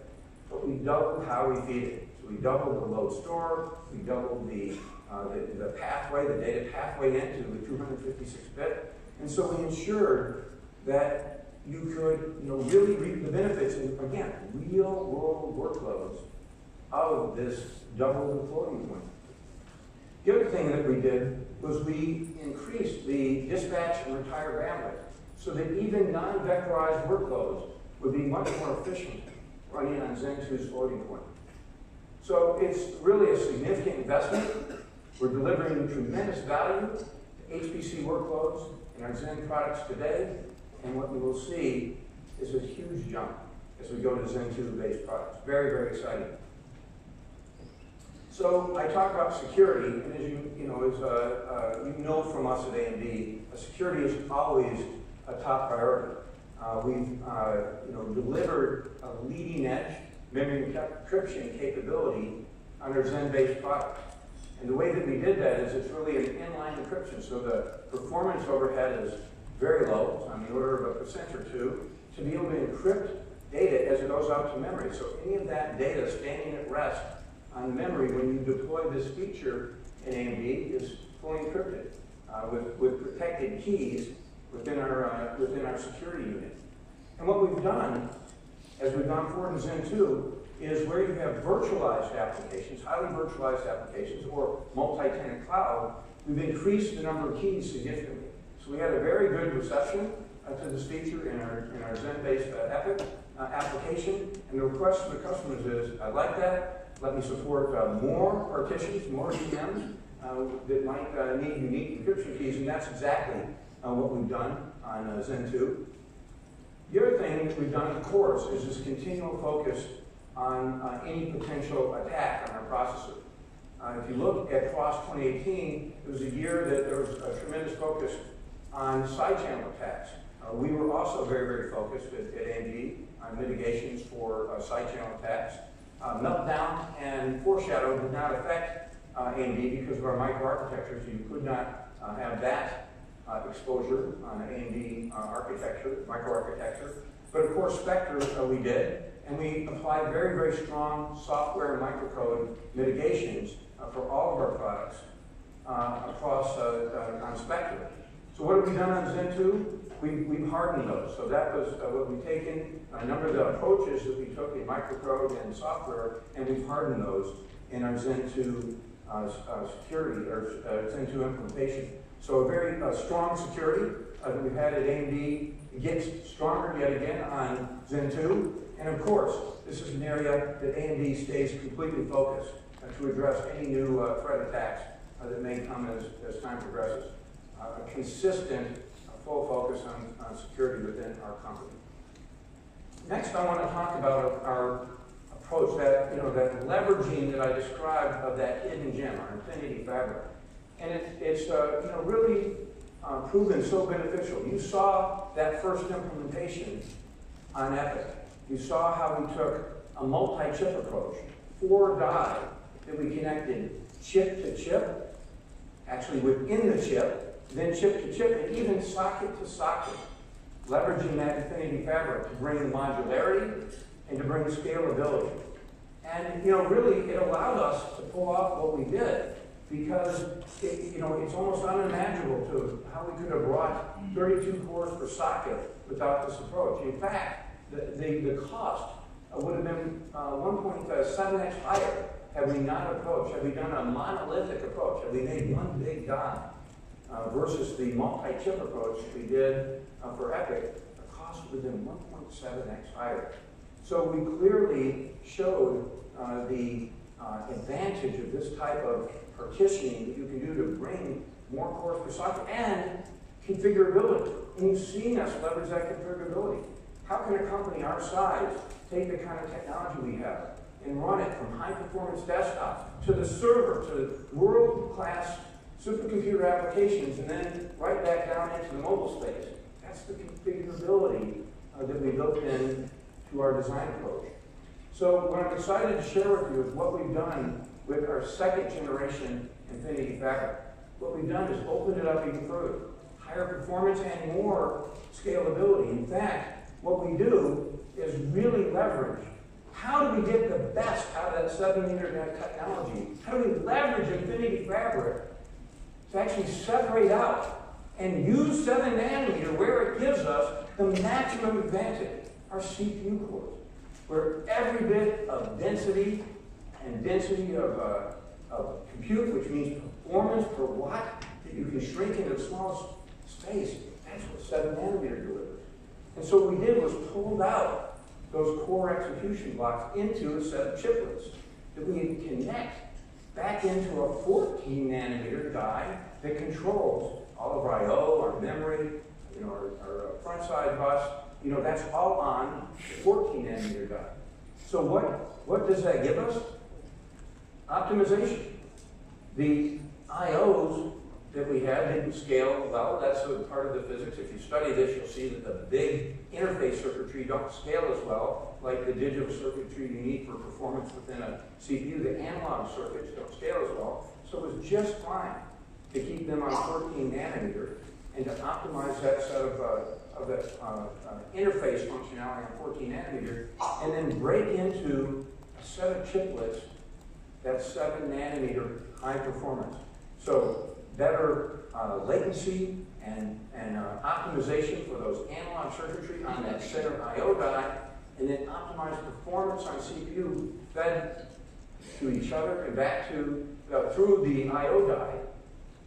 but we doubled how we feed it. So we doubled the load store, we doubled the pathway, the data pathway into the 256-bit. And so we ensured that you could really reap the benefits, and again, real-world workloads of this double floating point. The other thing that we did was we increased the dispatch and retire bandwidth so that even non-vectorized workloads would be much more efficient running on Zen 2's floating point. So it's really a significant investment. We're delivering tremendous value to HPC workloads in our Zen products today, and what we will see is a huge jump as we go to Zen 2-based products. Very, very exciting. So I talk about security, and as you know from us at AMD, security is always a top priority. We've delivered a leading-edge memory encryption capability on our Zen-based products. And the way that we did that is it's really an inline encryption, so the performance overhead is very low, on the order of 1% or 2%, to be able to encrypt data as it goes out to memory. So any of that data standing at rest on memory when you deploy this feature in AMD is fully encrypted with protected keys within our security unit. And what we've done as we've gone forward in Zen 2 is where you have virtualized applications, highly virtualized applications, or multi-tenant cloud, we've increased the number of keys significantly. So we had a very good reception to this feature in our Zen-based Epic application, and the request from the customers is, I like that. Let me support more partitions, more VMs that might need unique encryption keys, and that's exactly what we've done on Zen 2. The other thing that we've done, of course, is this continual focus on any potential attack on our processor. If you look at FROST 2018, it was a year that there was a tremendous focus on side channel attacks. We were also very, very focused at AMD on mitigations for side channel attacks. Meltdown and Foreshadow did not affect AMD because of our microarchitecture, so you could not have that exposure on AMD microarchitecture. But of course, Spectre we did, and we applied very, very strong software and microcode mitigations for all of our products across on Spectre. So what have we done on Zen 2? We've hardened those. So that was what we've taken, a number of the approaches that we took in microcode and software, and we've hardened those in our Zen 2 security, or Zen 2 implementation. So a very strong security that we've had at AMD. It gets stronger yet again on Zen 2. And of course, this is an area that AMD stays completely focused to address any new threat attacks that may come as time progresses. A consistent, full focus on security within our company. Next, I want to talk about our approach, that that leveraging that I described of that hidden gem, our Infinity Fabric, and it's really proven so beneficial. You saw that first implementation on Epic. You saw how we took a multi-chip approach, 4 die that we connected chip to chip, actually within the chip, then chip to chip, and even socket to socket, leveraging that Infinity Fabric to bring modularity and to bring scalability. And really, it allowed us to pull off what we did because it's almost unimaginable to how we could have brought 32 cores per socket without this approach. In fact, the cost would have been 1.7x higher had we not approached, had we done a monolithic approach, had we made one big die versus the multi-chip approach that we did for EPIC, the cost would have been 1.7x higher. So we clearly showed the advantage of this type of partitioning that you can do to bring more cores per socket and configurability. And you've seen us leverage that configurability. How can a company our size take the kind of technology we have and run it from high-performance desktops to the server, to world-class supercomputer applications, and then right back down into the mobile space? That's the configurability that we built in to our design approach. So what I'm excited to share with you is what we've done with our second generation Infinity Fabric. What we've done is opened it up even further. Higher performance and more scalability. In fact, what we do is really leverage. How do we get the best out of that 7-meter technology? How do we leverage Infinity Fabric to actually separate out and use 7 nanometer where it gives us the maximum advantage? Our CPU cores, where every bit of density and density of compute, which means performance per watt, that you can shrink into the smallest space, that's what 7 nanometer delivers. And so what we did was pulled out those core execution blocks into a set of chiplets that we can connect back into a 14 nanometer die that controls all of our I/O, our memory, our front side bus. That's all on the 14 nanometer die. So what does that give us? Optimization. The I/Os that we had didn't scale well. That's a part of the physics. If you study this, you'll see that the big interface circuitry don't scale as well, like the digital circuitry you need for performance within a CPU. The analog circuits don't scale as well. So it was just fine to keep them on 14 nanometer and to optimize that set of interface functionality on 14 nanometer, and then break into a set of chiplets that's 7 nanometer high performance. So better latency and optimization for those analog circuitry on that center I/O die, and then optimize performance on CPU fed to each other and back to through the I/O die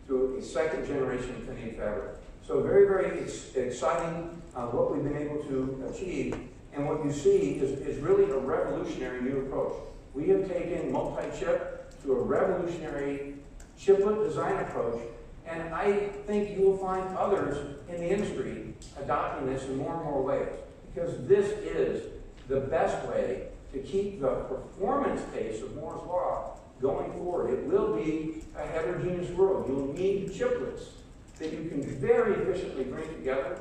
through a second generation Infinity Fabric. So very, very exciting what we've been able to achieve. And what you see is really a revolutionary new approach. We have taken multi-chip to a revolutionary chiplet design approach. And I think you will find others in the industry adopting this in more and more ways. Because this is the best way to keep the performance pace of Moore's Law going forward. It will be a heterogeneous world. You'll need chiplets that you can very efficiently bring together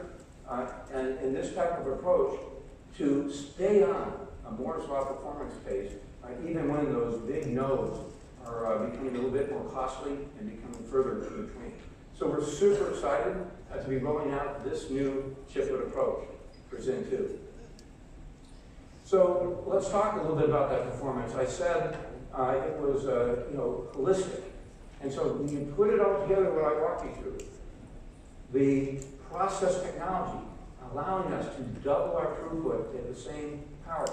and in this type of approach to stay on a Moore's Law performance pace, even when those big nodes are becoming a little bit more costly and becoming further in between. So we're super excited to be rolling out this new chiplet approach for Zen 2. So let's talk a little bit about that performance. I said it was holistic. And so when you put it all together, what I walked you through, the process technology allowing us to double our throughput at the same power.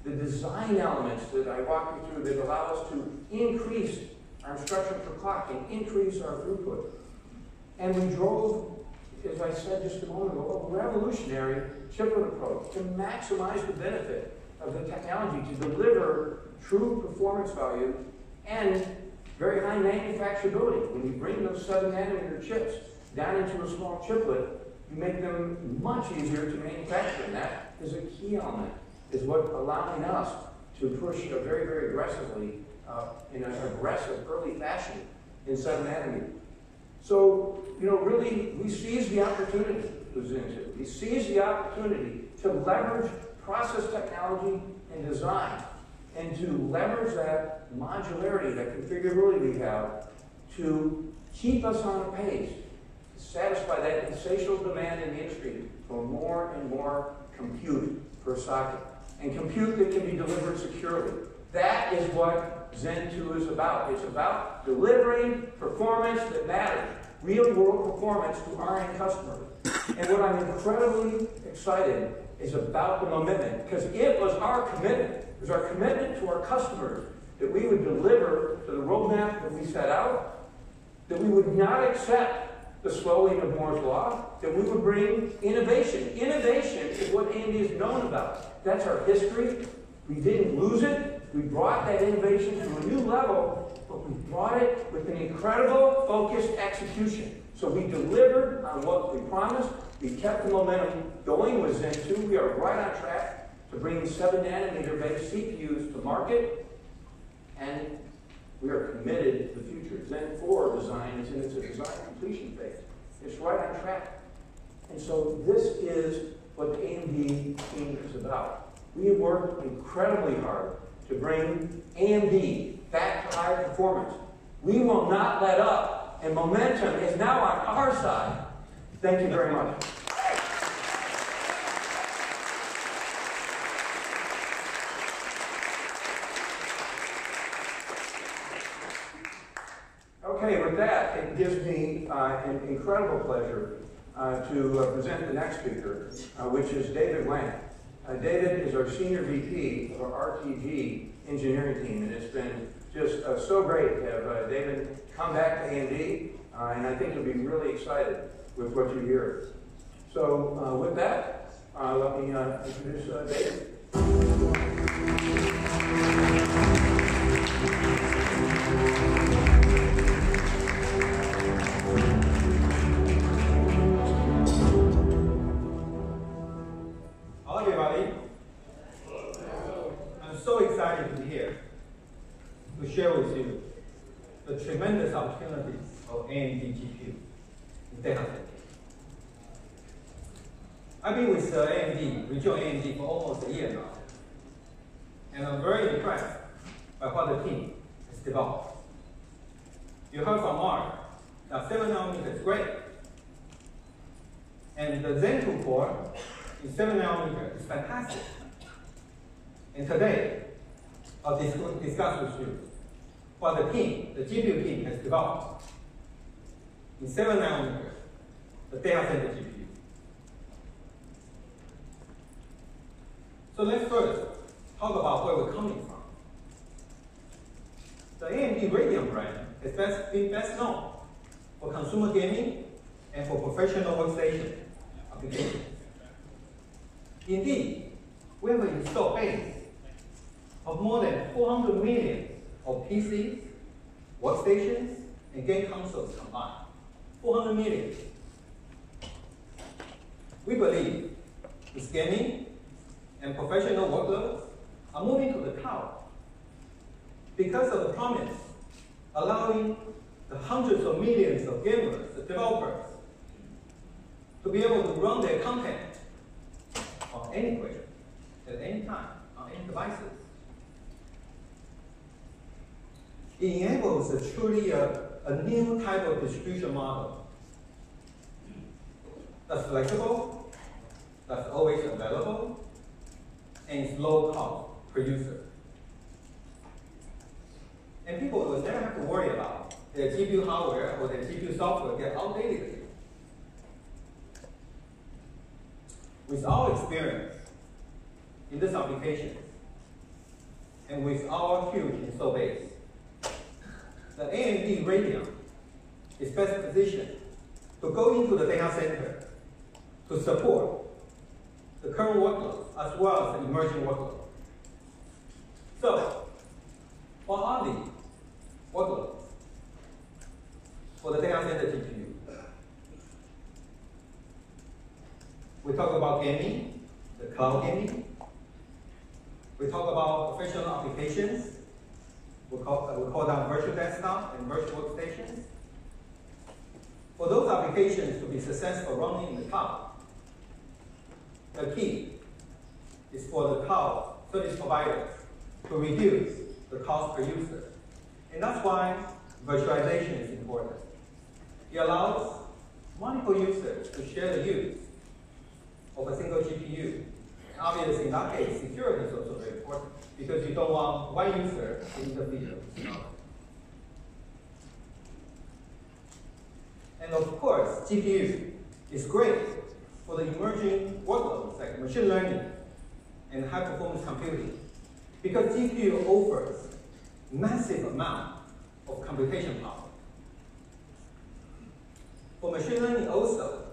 The design elements that I walked you through that allow us to increase our instruction per clock and increase our throughput. And we drove, as I said just a moment ago, a revolutionary chiplet approach to maximize the benefit of the technology to deliver true performance value and very high manufacturability. When you bring those 7 nanometer chips down into a small chiplet, you make them much easier to manufacture. And that is a key element, is what allowing us to push very, very aggressively in an aggressive early fashion in 7 nanometer. So, really, we seized the opportunity to Zen 2. We seized the opportunity to leverage process technology and design, and to leverage that modularity, that configurability we have, to keep us on a pace, to satisfy that insatiable demand in the industry for more and more compute per socket, and compute that can be delivered securely. That is what Zen 2 is about. It's about delivering performance that matters, real-world performance to our end customers. And what I'm incredibly excited is about the momentum, because it was our commitment. It was our commitment to our customers that we would deliver to the roadmap that we set out, that we would not accept the slowing of Moore's Law, that we would bring innovation. Innovation is what AMD is known about. That's our history. We didn't lose it. We brought that innovation to a new level, but we brought it with an incredible focused execution. So we delivered on what we promised. We kept the momentum going with Zen 2. We are right on track to bring 7nm based CPUs to market. And we are committed to the future. Zen 4 design is in its design completion phase. It's right on track. And so this is what the AMD team is about. We have worked incredibly hard to bring AMD back to higher performance. We will not let up, and momentum is now on our side. Thank you very much. Okay, with that, it gives me an incredible pleasure to present the next speaker, which is David Wang. David is our Senior VP of our RTG engineering team, and it's been just so great to have David come back to AMD, and I think you'll be really excited with what you hear. So with that, let me introduce David. Hello, everybody. I'm so excited to be here to share with you the tremendous opportunities of AMD GPU in data center. I've been with AMD, rejoined AMD for almost a year now, and I'm very impressed by what the team has developed. You heard from Mark that 7nm is great, and the Zen 2 core in 7nm is fantastic. And today, I'll discuss with you what the team, the GPU team, has developed in 7nm, the data center GPU. So let's first talk about where we're coming from. The AMD Radeon brand has been best known for consumer gaming and for professional workstation applications. Indeed, we have an installed base of more than 400 million of PCs, workstations, and game consoles combined. 400 million. We believe this gaming and professional workloads are moving to the cloud because of the promise allowing the hundreds of millions of gamers, the developers, to be able to run their content on anywhere, at any time, on any devices. It enables truly a new type of distribution model that's flexible, that's always available, and it's low cost per user. And people will never have to worry about their GPU hardware or their GPU software get outdated. With our experience in this application, and with our huge install base, the AMD Radeon is best positioned to go into the data center to support the current workloads as well as the emerging workloads. So, what are the workloads for the data center GPU? We talk about gaming, the cloud gaming. We talk about professional applications. We call them virtual desktop and virtual workstations. For those applications to be successful running in the cloud, the key is for the cloud service providers to reduce the cost per user. And that's why virtualization is important. It allows multiple users to share the use of a single GPU. And obviously, in that case, security is also very important because you don't want one user to interfere with another. And of course, GPU is great for the emerging workloads like machine learning and high-performance computing, because GPU offers massive amount of computation power. For machine learning also,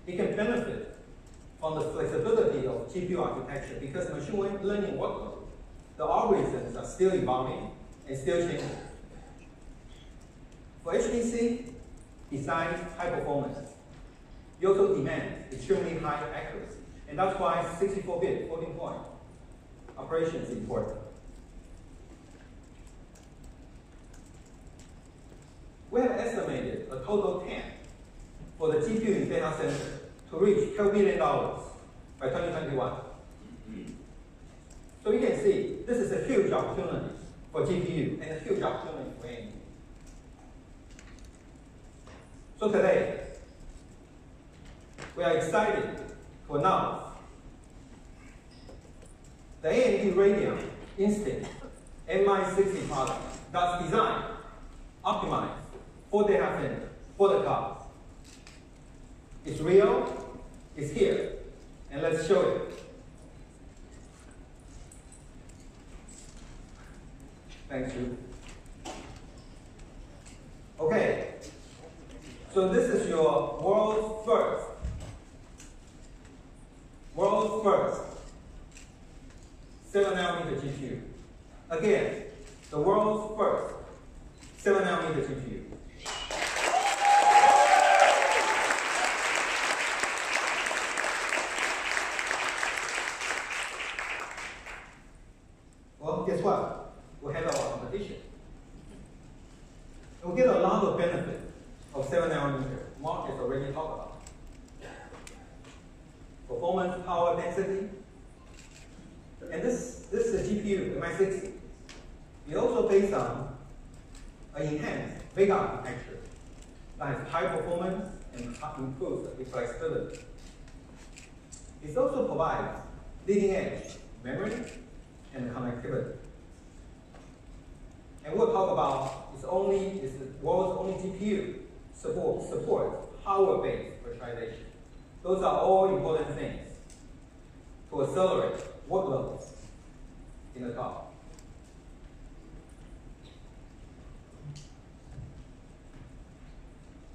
it can benefit from the flexibility of GPU architecture because machine learning workload, the algorithms are still evolving and still changing. For HPC, besides high performance, you also demand extremely high accuracy. And that's why 64-bit floating-point operation is important. We have estimated a total TAM for the GPU in data center to reach $12 billion by 2021. So you can see, this is a huge opportunity for GPU and a huge opportunity for AMD. So today, we are excited to announce the AMD Radeon Instinct MI60 product that's designed, optimized for data center, for the cloud. It's real, it's here, and let's show it. Thanks, Drew. Okay, so this is your world's first 7nm GPU. Again, the world's first 7nm GPU. Well, guess what? We handle our competition. And we get a lot of benefit of 7nm. Mark has already talked about. Performance, power, density. And this is a GPU, MI60. It's also based on an enhanced Vega architecture that has high performance and improves the flexibility. It also provides leading-edge memory and connectivity. And we'll talk about it's the world's only GPU supports power-based virtualization. Those are all important things to accelerate workloads in the cloud.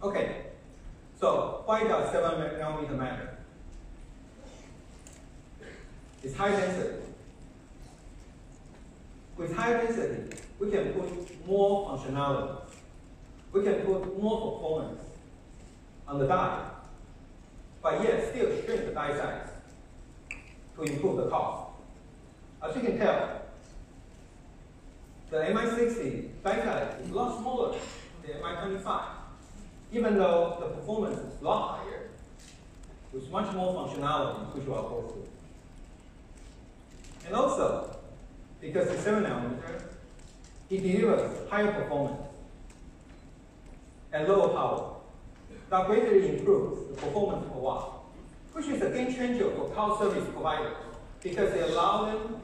Okay, so why does 7nm matter? It's high density. With high density, we can put more functionality. We can put more performance on the die, but yet still shrink the die size to improve the cost. As you can tell, the MI60 die size is a lot smaller than the MI25, even though the performance is a lot higher, with much more functionality, which we will go through. And also, because it's 7nm, it delivers higher performance and lower power. That greatly improves the performance per watt, which is a game changer for cloud service providers because they allow them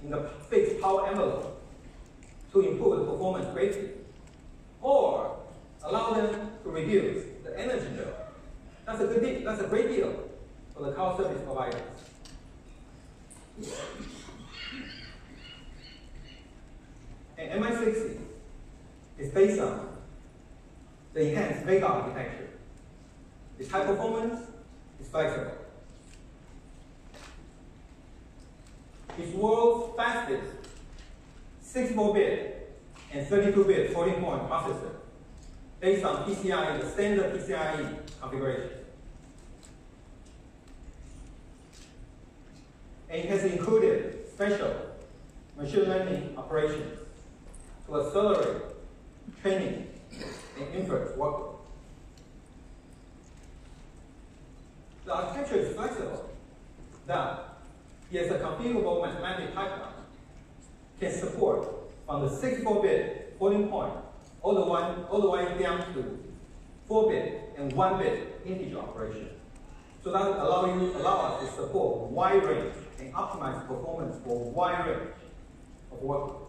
in the fixed power envelope to improve the performance greatly, or allow them to reduce the energy bill. That's a good deal. That's a great deal for the cloud service providers. And MI60 is based on the enhanced Vega architecture. It's high performance, it's flexible. It's world's fastest 64-bit and 32-bit floating-point processor based on PCIe, the standard PCIe configuration. And it has included special machine learning operations to accelerate training and inference workload. The architecture is flexible, that it has a configurable mathematical pipeline, can support from the 64-bit floating point all the way down to 4-bit and 1-bit integer operation. So that allow us to support a wide range and optimize performance for a wide range of workload.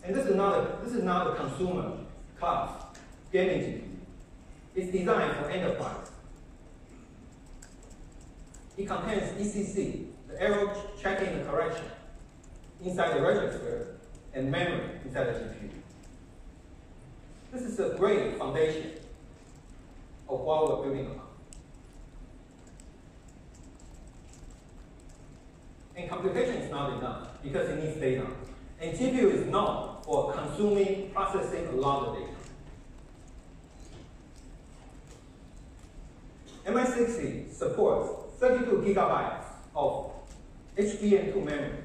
And this is not a consumer class gaming GPU. is designed for enterprise. It contains ECC, the error checking and correction, inside the register, and memory inside the GPU. This is a great foundation of what we're building on. And computation is not enough because it needs data. And GPU is known for consuming, processing a lot of data. MI60 supports 32 gigabytes of HBM2 memory.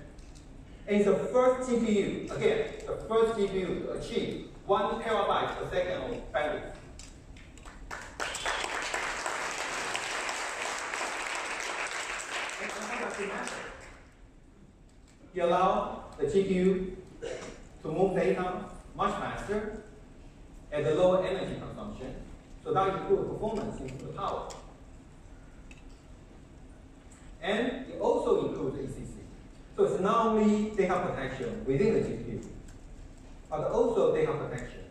And it's the first GPU, again, the first GPU to achieve 1 terabyte per second of bandwidth. And how does it matter? It allows the GPU to move data much faster at a lower energy consumption, so that improves performance, improves power. And it also includes ECC. So it's not only data protection within the GPU, but also data protection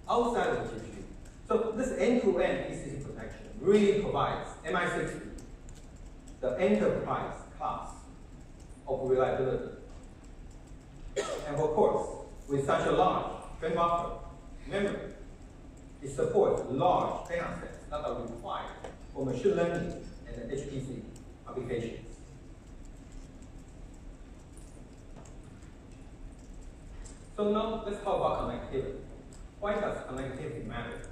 outside of the GPU. So this end-to-end ECC protection really provides MI60 the enterprise class of reliability. And of course, with such a large frame buffer memory, it supports large data sets that are required for machine learning and HPC applications. So now let's talk about connectivity. Why does connectivity matter?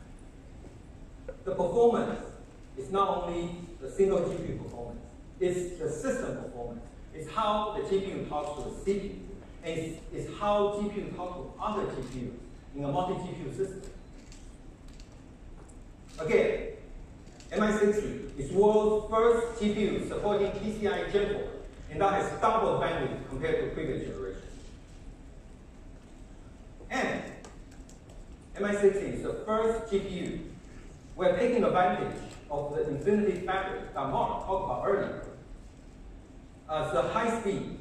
The performance is not only the single GPU performance, it's the system performance. It's how the GPU talks to the CPU. And it's how GPU talks to other GPUs in a multi-GPU system. Again, MI60 is world's first GPU supporting PCIe Gen 4, and that has double bandwidth compared to previous generations. And MI60 is the first GPU we're taking advantage of the Infinity Fabric that Mark talked about earlier as the high-speed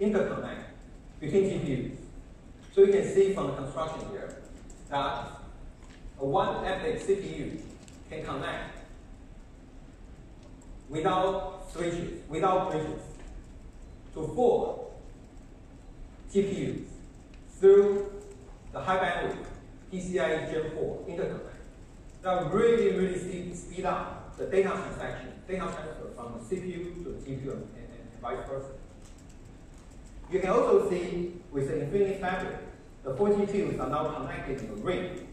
interconnect between GPUs. So you can see from the construction here that a one EPYC CPU can connect without switches, without bridges, to 4 GPUs through the high bandwidth PCIe Gen 4 interconnect. That really speed up the data transaction, data transfer from the CPU to the GPU and vice versa. You can also see with the Infinity Fabric, the 4 GPUs are now connected in a ring.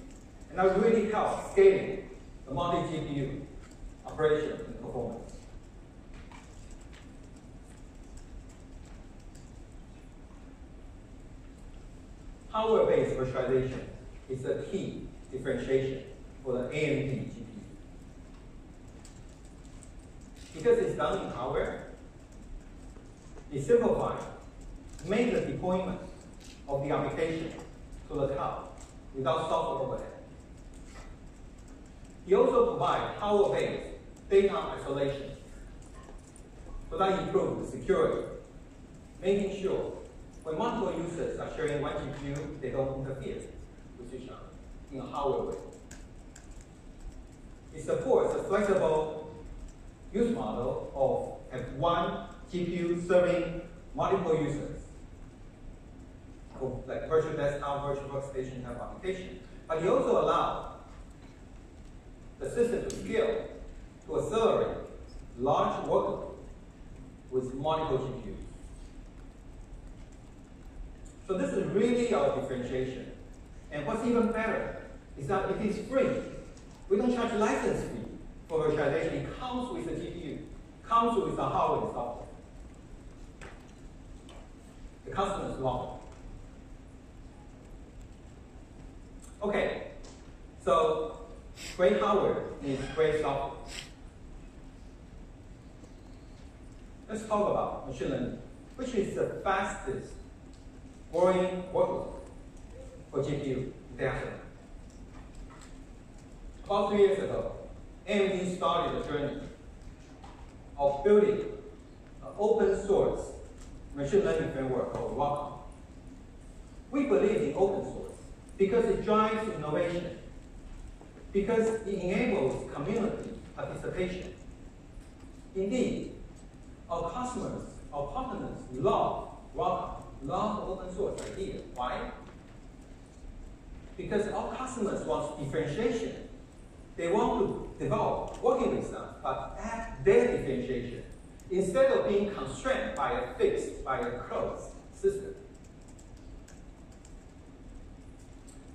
And that really helps scaling the multi-GPU operation and performance. Hardware-based virtualization is a key differentiation for the AMD GPU. Because it's done in hardware, it simplifies, makes the deployment of the application to the cloud without software overhead. It also provides hardware-based data isolation, so that improves the security, making sure when multiple users are sharing one GPU, they don't interfere with each other in a hardware way. It supports a flexible use model of one GPU serving multiple users, like virtual desktop, virtual workstation type application. But it also allows the system to scale to accelerate large workload with multiple GPUs. So this is really our differentiation. And what's even better is that it is free. We don't charge license fee for virtualization. It comes with the GPU, comes with the hardware and software. The customers love it. Okay, so great hardware needs great software. Let's talk about machine learning, which is the fastest growing workload for GPU data center. About 3 years ago, AMD started the journey of building an open source machine learning framework called ROCm. We believe in open source because it drives innovation because it enables community participation. Indeed, our customers, our partners love Broadcom, love open source ideas. Why? Because our customers want differentiation. They want to develop working with us, but add their differentiation instead of being constrained by a closed system.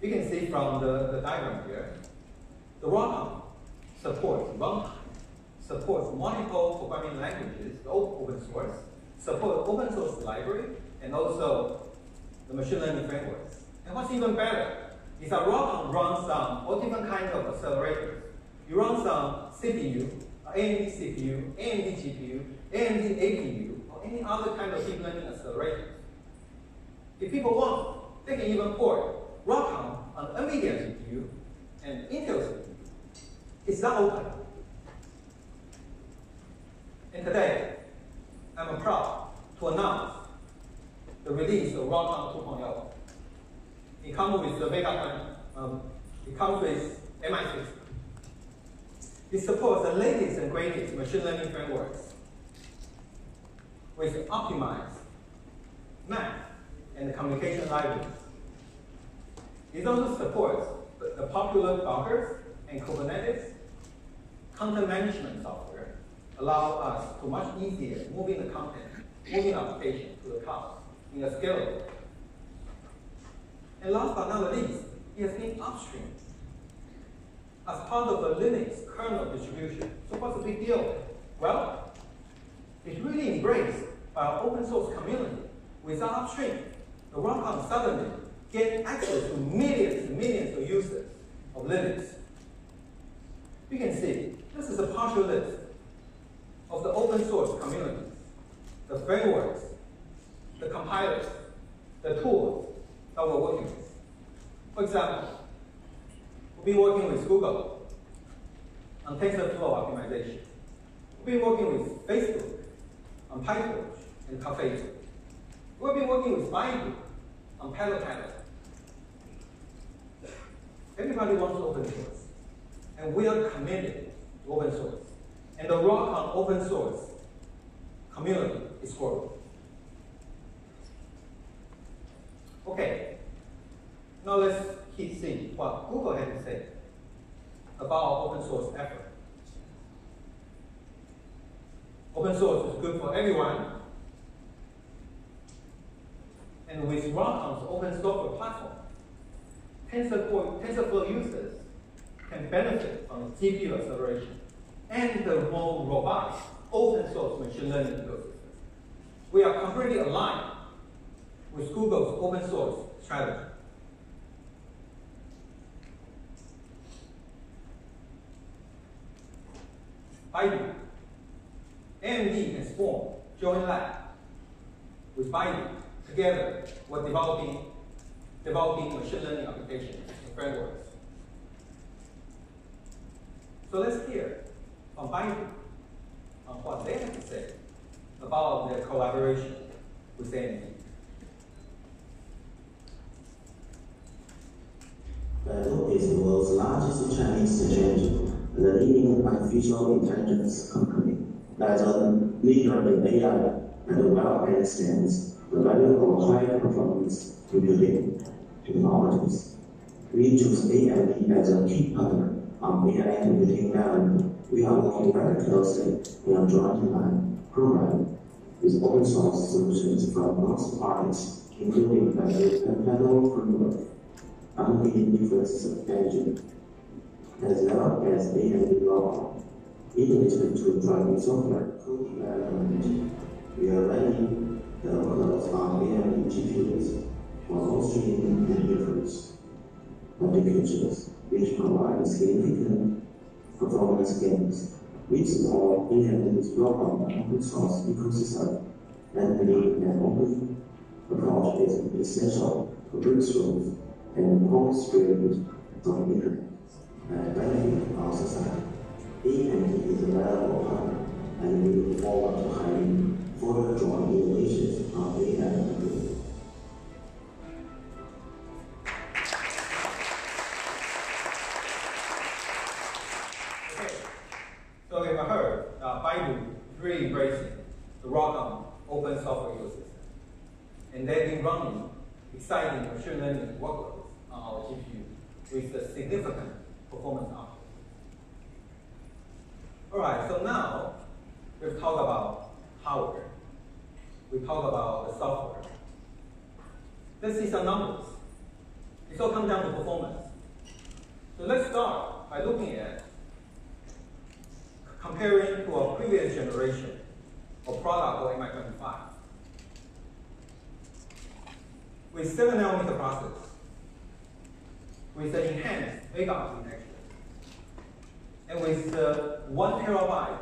You can see from the diagram here, the Broadcom supports runtime, supports multiple programming languages, open source, supports open source library, and also the machine learning frameworks. And what's even better is that Broadcom runs all different kinds of accelerators. You run some CPU, AMD CPU, AMD GPU, AMD APU, or any other kind of deep learning accelerators. If people want, they can even port Broadcom on NVIDIA GPU and Intel CPU. It's not open. And today, I'm proud to announce the release of Broadcom 2.0. It comes with the Vega, it comes with MI6. It supports the latest and greatest machine learning frameworks with optimized math and communication libraries. It also supports the popular Docker and Kubernetes content management software, allow us to much easier moving the content, moving application to the cloud in a scalable way. And last but not least, it has been upstream as part of the Linux kernel distribution. So what's the big deal? Well, it's really embraced by our open source community. Without upstream, the Broadcom suddenly get access to millions and millions of users of Linux. You can see, this is a partial list of the open source communities, the frameworks, the compilers, the tools that we're working with. For example, we'll be working with Google on TensorFlow optimization. We'll be working with Facebook on PyTorch and Caffe. We'll be working with Baidu on Paddle. Everybody wants open source, and we are committed to open source. And the Broadcom open source community is growing. Okay, now let's see what Google had to say about our open source effort. Open source is good for everyone. And with Broadcom's open software platform, TensorFlow users can benefit from GPU acceleration and the more robust open source machine learning ecosystem. We are completely aligned with Google's open source strategy. Baidu, AMD has formed joint lab with Baidu. Together, we're developing machine learning applications and frameworks. So let's hear from Baidu on what they have to say about their collaboration with AMD. Baidu is the world's largest Chinese search engine and a leading artificial intelligence company that is a leader in AI and well understands the value of high-performance computing technologies. We choose AMD as a key partner on AI computing, and we are working very closely in a joint program with open source solutions from most parties, including the panel framework, unlimited differences of engine, as well as AMD law, integrated to driving software code development. We are running the workloads on AMD GPUs for hosting and inference applications, which provide significant performance gains. We support AMD's Broadcom open source ecosystem and believe an open approach is essential to breakthroughs and home spirit on the internet and benefit our society. AMD is a valuable partner, and we look forward to having further joint innovations on AI computing. really embracing the ROCm open software ecosystem. And they've been running exciting machine learning workloads on our GPU with a significant performance uplift. All right, so now we've talked about hardware. We talked about the software. Let's see some numbers. It all comes down to performance. So let's start by looking at comparing to our previous generation of product or MI25. With 7nm process, with the enhanced Vega architecture, and with 1 terabyte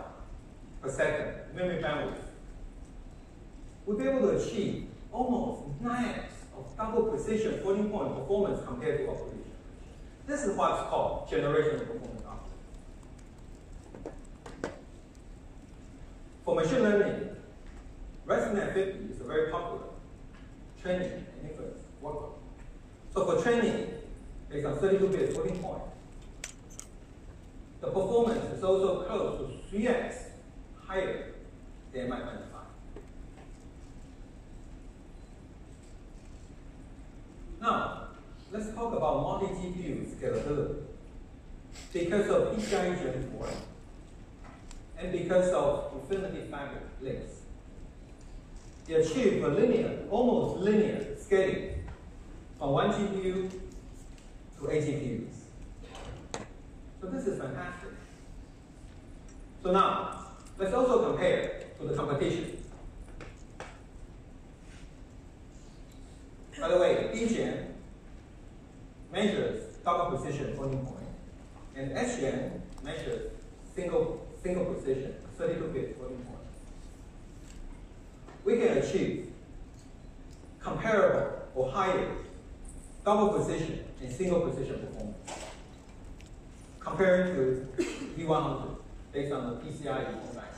per second memory bandwidth, we'll be able to achieve almost 9x of double precision floating point performance compared to our previous generation. This is what's called generational performance uplift. For machine learning, ResNet 50 is a very popular training and inference workload. So for training, based on 32-bit floating point, the performance is also close to 3x higher than MI25. Now, let's talk about multi-GPU scalability. Because of PCIe Gen 4 and because of Infinity Fabric links, they achieve a linear, almost linear scaling from 1 GPU to 8 GPUs. So this is fantastic. So now, let's also compare to the competition. By the way, DGen measures double precision floating point, and SGen measures single precision 32-bit floating point. We can achieve comparable or higher double precision and single precision performance compared to V100 based on the PCIe form factor.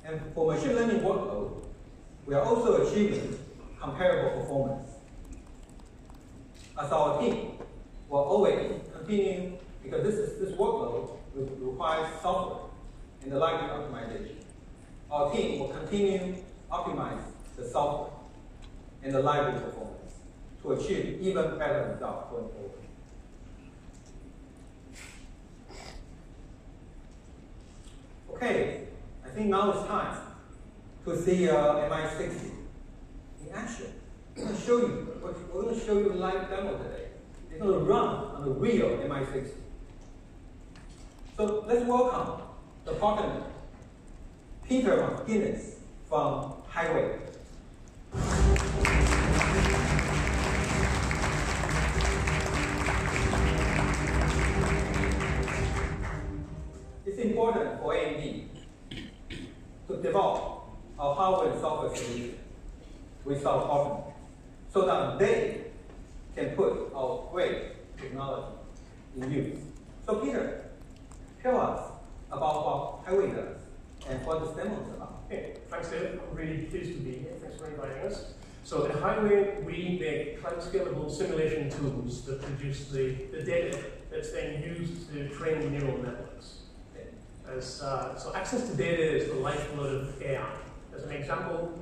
And for machine learning workload, we are also achieving comparable performance. As our team will always continue, because this workload requires software and the library optimization. Our team will continue optimize the software and the library performance to achieve even better results going forward. Okay, I think now it's time to see MI60 in action. We're going to show you a live demo today. It's going to run on the real MI60. So let's welcome the partner, Peter McGinnis from Highway. It's important for AMD to develop our hardware and software solution with our partner so that they can put our great technology in use. So Peter, tell us about what Highway does and what this demo is about. Okay, thanks David. I'm really pleased to be here. Thanks for inviting us. So at Highway, we make cloud-scalable simulation tools that produce the data that's then used to train neural networks. So access to data is the lifeblood of AI. As an example,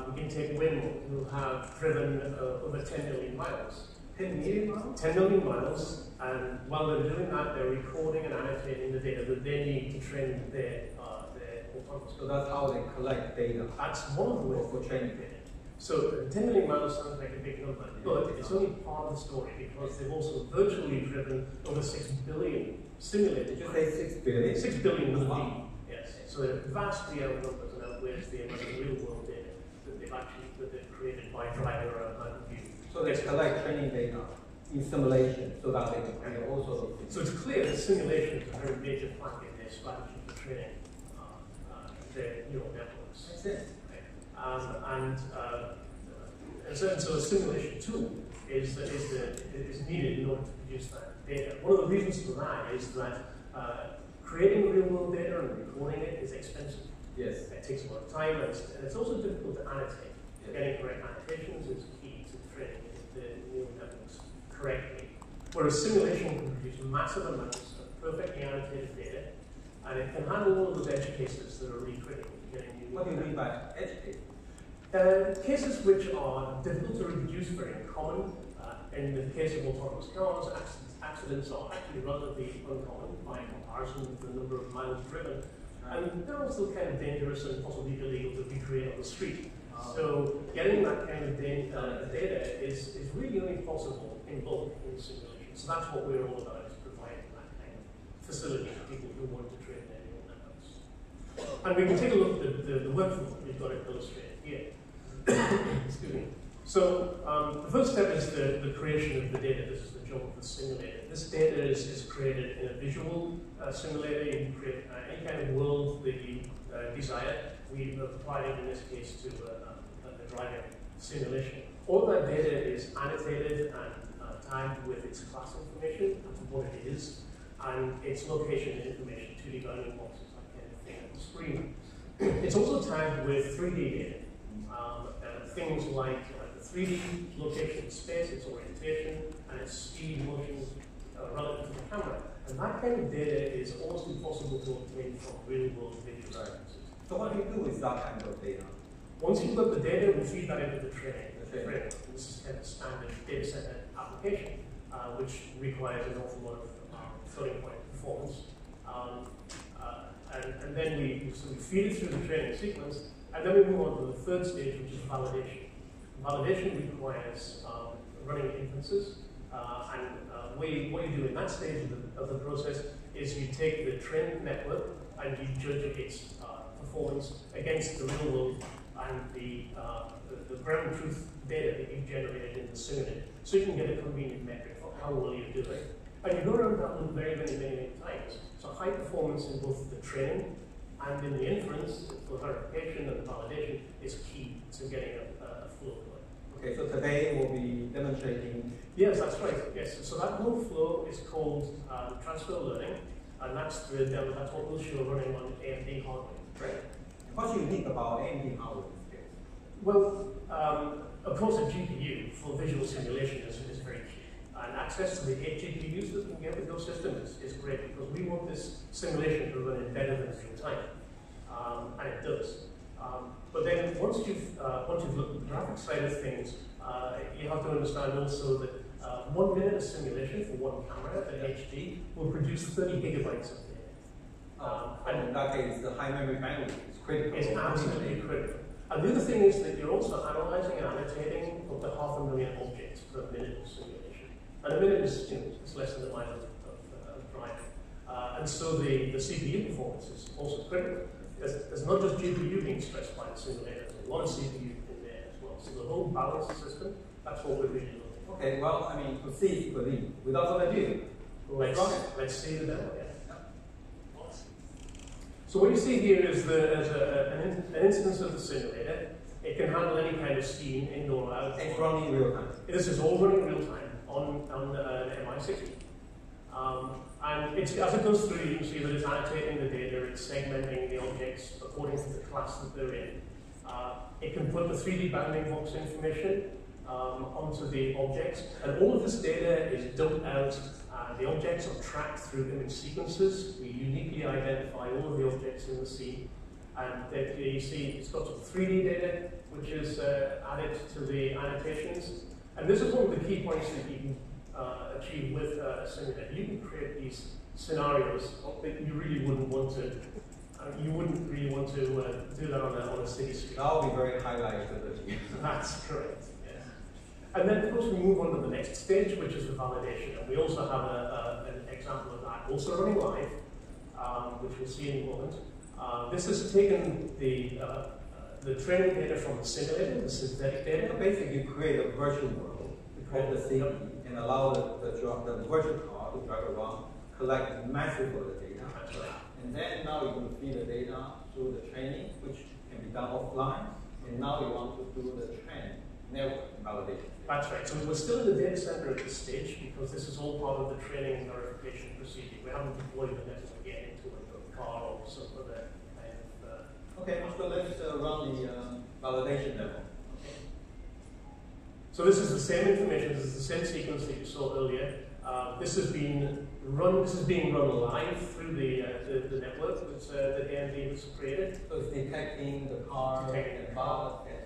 we can take Waymo, who have driven over 10 million miles. 10 million miles? 10 million miles, and while they're doing that, they're recording and annotating the data that they need to train their autonomous. So that's how they collect data. That's one of the ways for training data. So 10 million miles sounds like a big number, but it's only part of the story because they've also virtually driven over 6 billion simulated. Did you say 6 billion? 6 billion with a wow. B. Yes. So they're vastly outnumbers and outweighs the amount of real world data that they've created by driving around that view. So they collect training data in simulation so that they can create all sorts of things. So it's clear that simulation is a very major plank in their strategy for training their neural networks. That's it. So a simulation tool is needed in order to produce that data. One of the reasons for that is that creating real world data and recording it is expensive. Yes. It takes a lot of time, and it's also difficult to annotate. Yes. Getting correct annotations is key to training the neural networks correctly. whereas simulation can produce massive amounts of perfectly annotated data, and it can handle all of those edge cases that are really critical to getting you. What do you mean by edge cases? Cases which are difficult to reproduce, very uncommon. In the case of autonomous cars, accidents are actually relatively uncommon by comparison with the number of miles driven. And they're also kind of dangerous and possibly illegal to recreate on the street. So getting that kind of data is really only possible in bulk in simulation. So that's what we're all about, is providing that kind of facility for people who want to train their neural networks. And we can take a look at the workflow. We've got it illustrated here. Excuse me. So the first step is the creation of the data. This is the job of the simulator. This data is created in a visual simulator. You can create any kind of world that you desire. We are providing, in this case, to a driving simulation. All that data is annotated and tagged with its class information, what it is, and its location information, 2D bounding boxes, that kind of thing on the screen. It's also tagged with 3D data. Things like the 3D location in space, its orientation, and its speed, motion relative to the camera. And that kind of data is almost impossible to obtain from real-world video sequences. So what do you do with that kind of data? Once you've got the data, we feed that into the training. This is kind of standard data center application, which requires an awful lot of floating point performance. And then we feed it through the training sequence, and then we move on to the third stage, which is validation. Validation requires running inferences, and what you do in that stage of the process is you take the trained network and you judge its performance against the real world and the ground truth data that you've generated in the simulator, so you can get a convenient metric for how well you're doing. And you go around that loop very times. So high performance in both the training and in the inference for verification and validation is key to getting a flow going. Okay, so today we'll be demonstrating. Yes, that's right. Yes, so that whole flow is called transfer learning, and that's what we'll show running on AMD hardware. Right. What's unique about AMD hardware? Well, of course, a GPU for visual simulation is very key. And access to the 8 GPUs that we can get with those systems is great, because we want this simulation to run in better than real time. And it does. But then once you've looked at the graphics side of things, you have to understand also that 1 minute of simulation for one camera at HD will produce 30 gigabytes of data. And in that case, the high memory bandwidth is critical. It's absolutely critical. And the other thing is that you're also analyzing and annotating up to 500,000 objects per minute of simulation. And a minute is it's less than a mile of driving. And so the CPU performance is also critical. There's not just GPU being stressed by the simulator, there's a lot of CPU in there as well. So the whole balance system, that's what we're really looking for. Okay, well, I mean, to see is believe. Without further ado, let's see the demo. Yeah. So what you see here is an instance of the simulator. It can handle any kind of scene, indoor or outdoor. It's running real time. This is all running real time on an MI60. And as it goes through, you can see that it's annotating the data, it's segmenting the objects according to the class that they're in. It can put the 3D bounding box information onto the objects, and all of this data is dumped out. The objects are tracked through image sequences. We uniquely identify all of the objects in the scene. And you see it's got some 3D data, which is added to the annotations. And this is one of the key points that you can achieve with a simulator. You can create these scenarios that you really wouldn't want to. You wouldn't really want to do that on a city street. That would be very highlighted. That's correct. Yes. And then, of course, we move on to the next stage, which is the validation. And we also have an example of that, also running live, which we'll see in a moment. This has taken the training data from the simulator, the synthetic data. So basically, you create a virtual world, you create the scene, and allow the virtual car to drive around, collect massive of the data. That's right. And then now you can feed the data through the training, which can be done offline. And now you want to do the training network validation. That's right. So we're still in the data center at this stage because this is all part of the training and verification procedure. We haven't deployed the network yet into a car or some other kind of. Okay, so let's run the validation level. So So this is the same information, this is the same sequence that you saw earlier. This is being run live through the network that AMD has created. So it's detecting the car, Detecting the car, and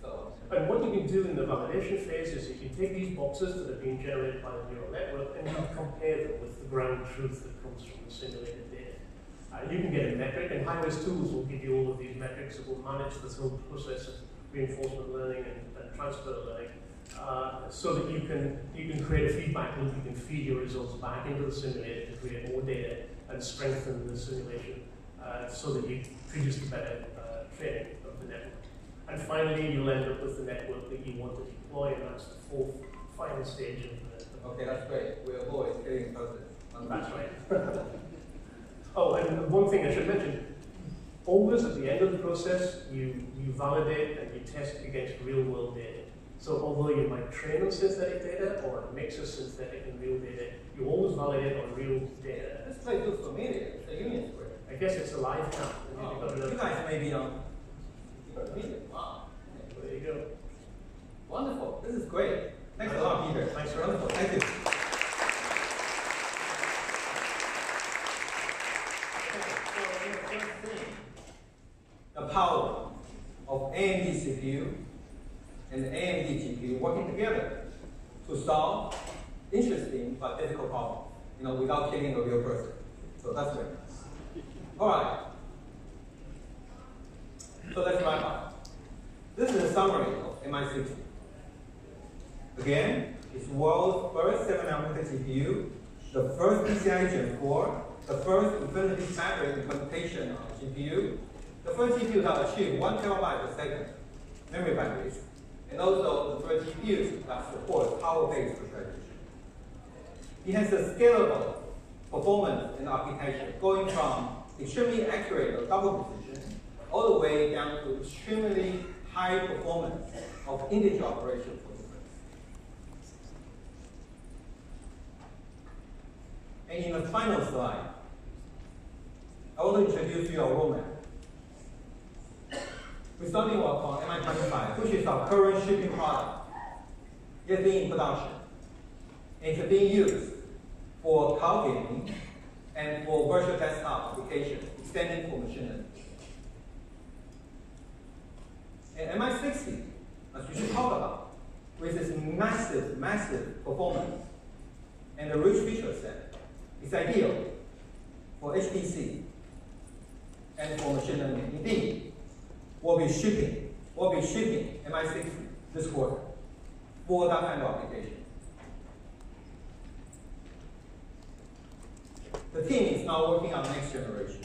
so on. And what you can do in the validation phase is you can take these boxes that have been generated by the neural network and you can compare them with the ground truth that comes from the simulated data. You can get a metric, and Highways Tools will give you all of these metrics that will manage this whole process of reinforcement learning and transfer learning. So that you can create a feedback loop, you can feed your results back into the simulator to create more data and strengthen the simulation so that you produce a better training of the network. And finally, you'll end up with the network that you want to deploy, and that's the fourth, final stage of the Okay, that's great. We avoid getting process. That's right. Oh, and one thing I should mention, always at the end of the process, you validate and you test against real-world data. So although you might train on synthetic data or a mix of synthetic and real data, you always validate on real data. This place looks familiar. It's a Union Square. I guess it's a live count. You guys may be on. Wow. There you go. Wonderful. This is great. Thanks a lot, Peter. Thanks very Wonderful. much. Thank you. The power of AMD CPU and AMD GPU working together to solve interesting but difficult problems, without killing a real person. So that's great. All right. So let's wrap up. This is a summary of MI6. Again, it's world's first 7nm GPU, the first PCIe Gen 4, the first Infinity Fabric implementation of GPU, the first GPU that achieved 1 TB per second memory bandwidth, and also the first GPU that supports power-based virtualization. It has a scalable performance and architecture, going from extremely accurate or double precision all the way down to extremely high performance of integer operation for difference. And in the final slide, I want to introduce you our roadmap. We're starting work on MI25, which is our current shipping product. It's being in production. It's being used for cloud gaming and for virtual desktop applications, extending for machine learning. And MI60, as we should talk about, with its massive, massive performance and the rich feature set, is ideal for HPC and for machine learning. Indeed, we'll be shipping MI60 this quarter for that kind of application. The team is now working on next generation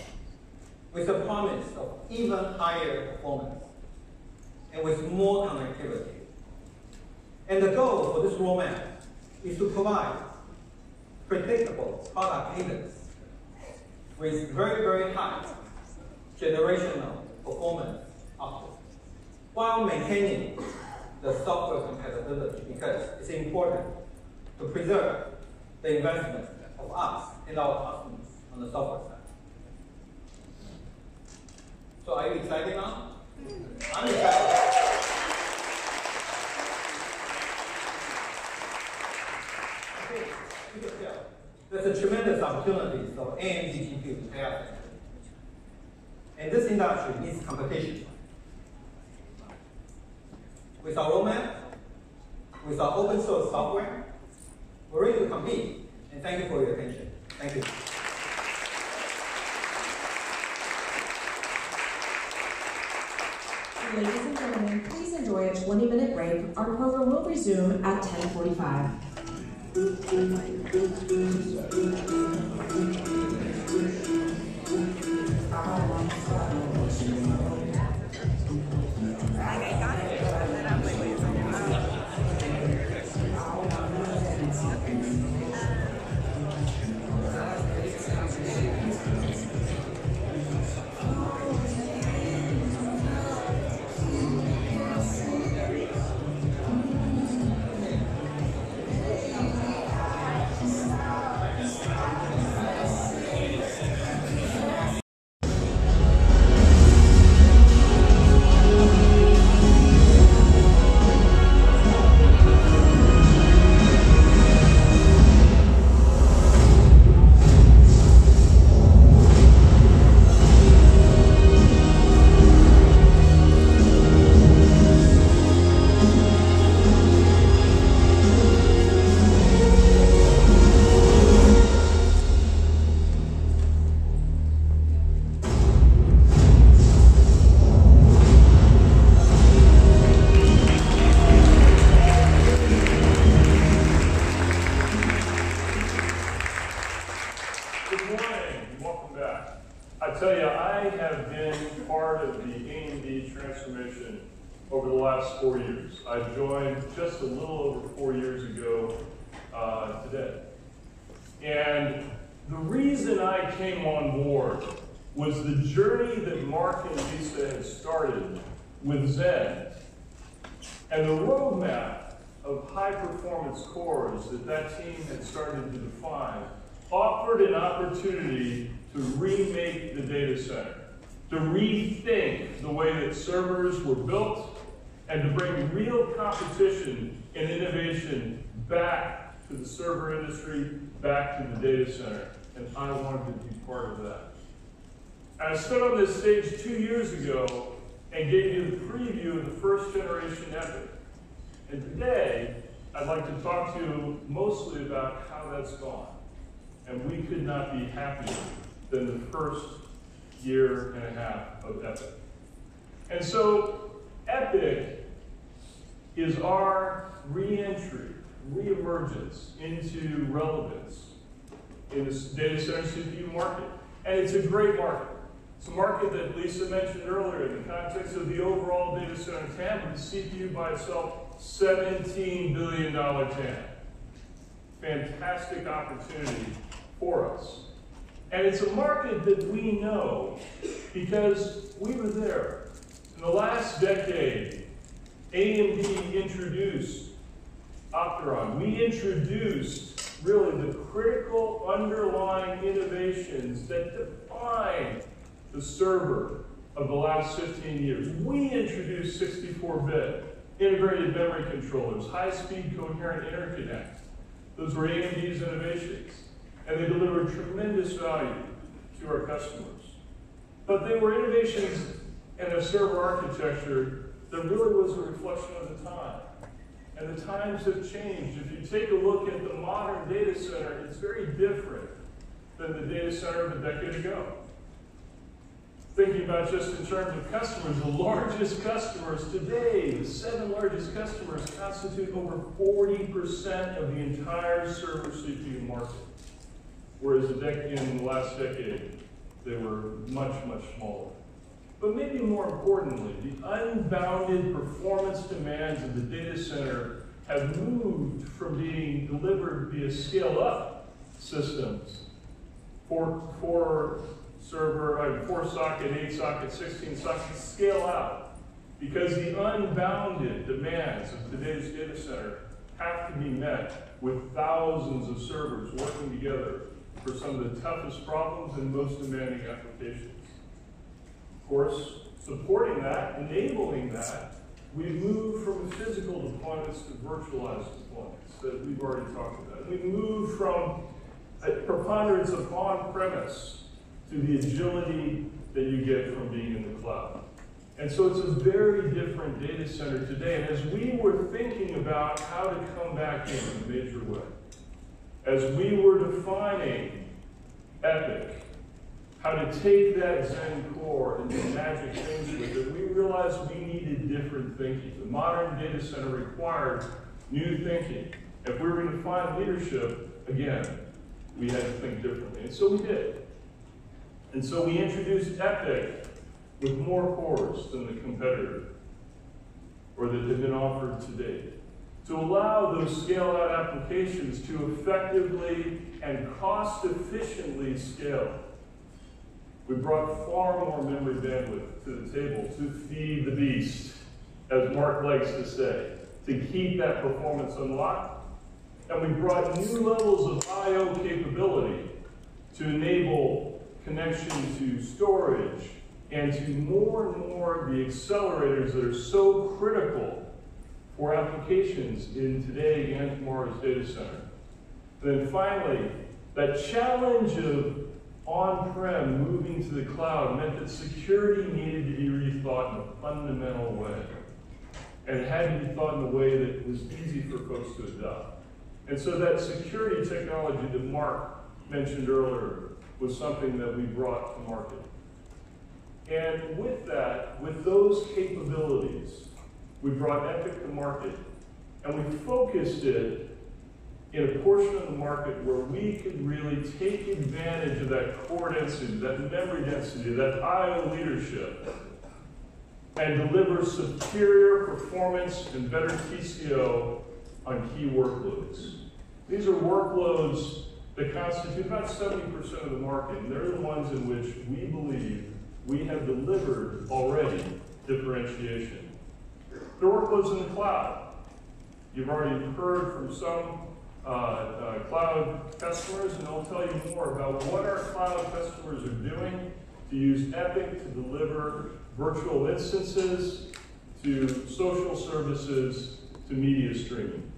with a promise of even higher performance and with more connectivity. And the goal for this roadmap is to provide predictable product cadence with very, very high generational performance output, while maintaining the software compatibility, because it's important to preserve the investment of us and our customers on the software side. So are you excited now? I'm excited. Okay, you can tell. There's a tremendous opportunity for AMD GPU to pay off. And this industry needs competition. With our roadmap, with our open source software, we're ready to compete. And thank you for your attention. Thank you. Ladies and gentlemen, please enjoy a 20-minute break. Our program will resume at 10:45. tell you, I have been part of the AMD transformation over the last 4 years. I joined just a little over 4 years ago today. And the reason I came on board was the journey that Mark and Lisa had started with Zen and the roadmap of high-performance cores that team had started to define offered an opportunity to remake the data center, to rethink the way that servers were built, and to bring real competition and innovation back to the server industry, back to the data center. And I wanted to be part of that. I stood on this stage 2 years ago and gave you the preview of the first generation EPYC. And today, I'd like to talk to you mostly about how that's gone. And we could not be happier than the first year and a half of EPYC. And so, EPYC is our re-entry, re-emergence into relevance in this data center CPU market. And it's a great market. It's a market that Lisa mentioned earlier in the context of the overall data center TAM, with the CPU by itself, $17 billion TAM. Fantastic opportunity for us. And it's a market that we know because we were there. In the last decade, AMD introduced Opteron. We introduced really the critical underlying innovations that define the server of the last 15 years. We introduced 64-bit integrated memory controllers, high-speed coherent interconnect. Those were AMD's innovations, and they delivered tremendous value to our customers. But they were innovations in a server architecture that really was a reflection of the time. And the times have changed. If you take a look at the modern data center, it's very different than the data center of a decade ago. Thinking about just in terms of customers, the largest customers today, the 7 largest customers, constitute over 40% of the entire server CPU market. Whereas in the last decade, they were much, much smaller. But maybe more importantly, the unbounded performance demands of the data center have moved from being delivered via scale-up systems, 4 socket, 8 socket, 16 socket, scale out, because the unbounded demands of today's data center have to be met with thousands of servers working together for some of the toughest problems and most demanding applications. Of course, supporting that, enabling that, we've moved from physical deployments to virtualized deployments that we've already talked about. We've moved from a preponderance of on-premise to the agility that you get from being in the cloud. And so it's a very different data center today. And as we were thinking about how to come back in a major way, as we were defining EPYC, how to take that Zen core and do magic things with it, we realized we needed different thinking. The modern data center required new thinking. If we were going to find leadership, again, we had to think differently. And so we did. And so we introduced EPYC with more cores than the competitor, or that have been offered to date, to allow those scale-out applications to effectively and cost-efficiently scale. We brought far more memory bandwidth to the table to feed the beast, as Mark likes to say, to keep that performance unlocked. And we brought new levels of I/O capability to enable connection to storage and to more and more of the accelerators that are so critical for applications in today and tomorrow's data center. And then finally, that challenge of on-prem moving to the cloud meant that security needed to be rethought in a fundamental way. And it had to be thought in a way that was easy for folks to adopt. And so that security technology that Mark mentioned earlier was something that we brought to market. And with that, with those capabilities, we brought EPYC to market, and we focused it in a portion of the market where we could really take advantage of that core density, that memory density, that I/O leadership, and deliver superior performance and better TCO on key workloads. These are workloads that constitute about 70% of the market, and they're the ones in which we believe we have delivered already differentiation. There are workloads in the cloud. You've already heard from some cloud customers, and I'll tell you more about what our cloud customers are doing to use EPYC to deliver virtual instances, to social services, to media streaming.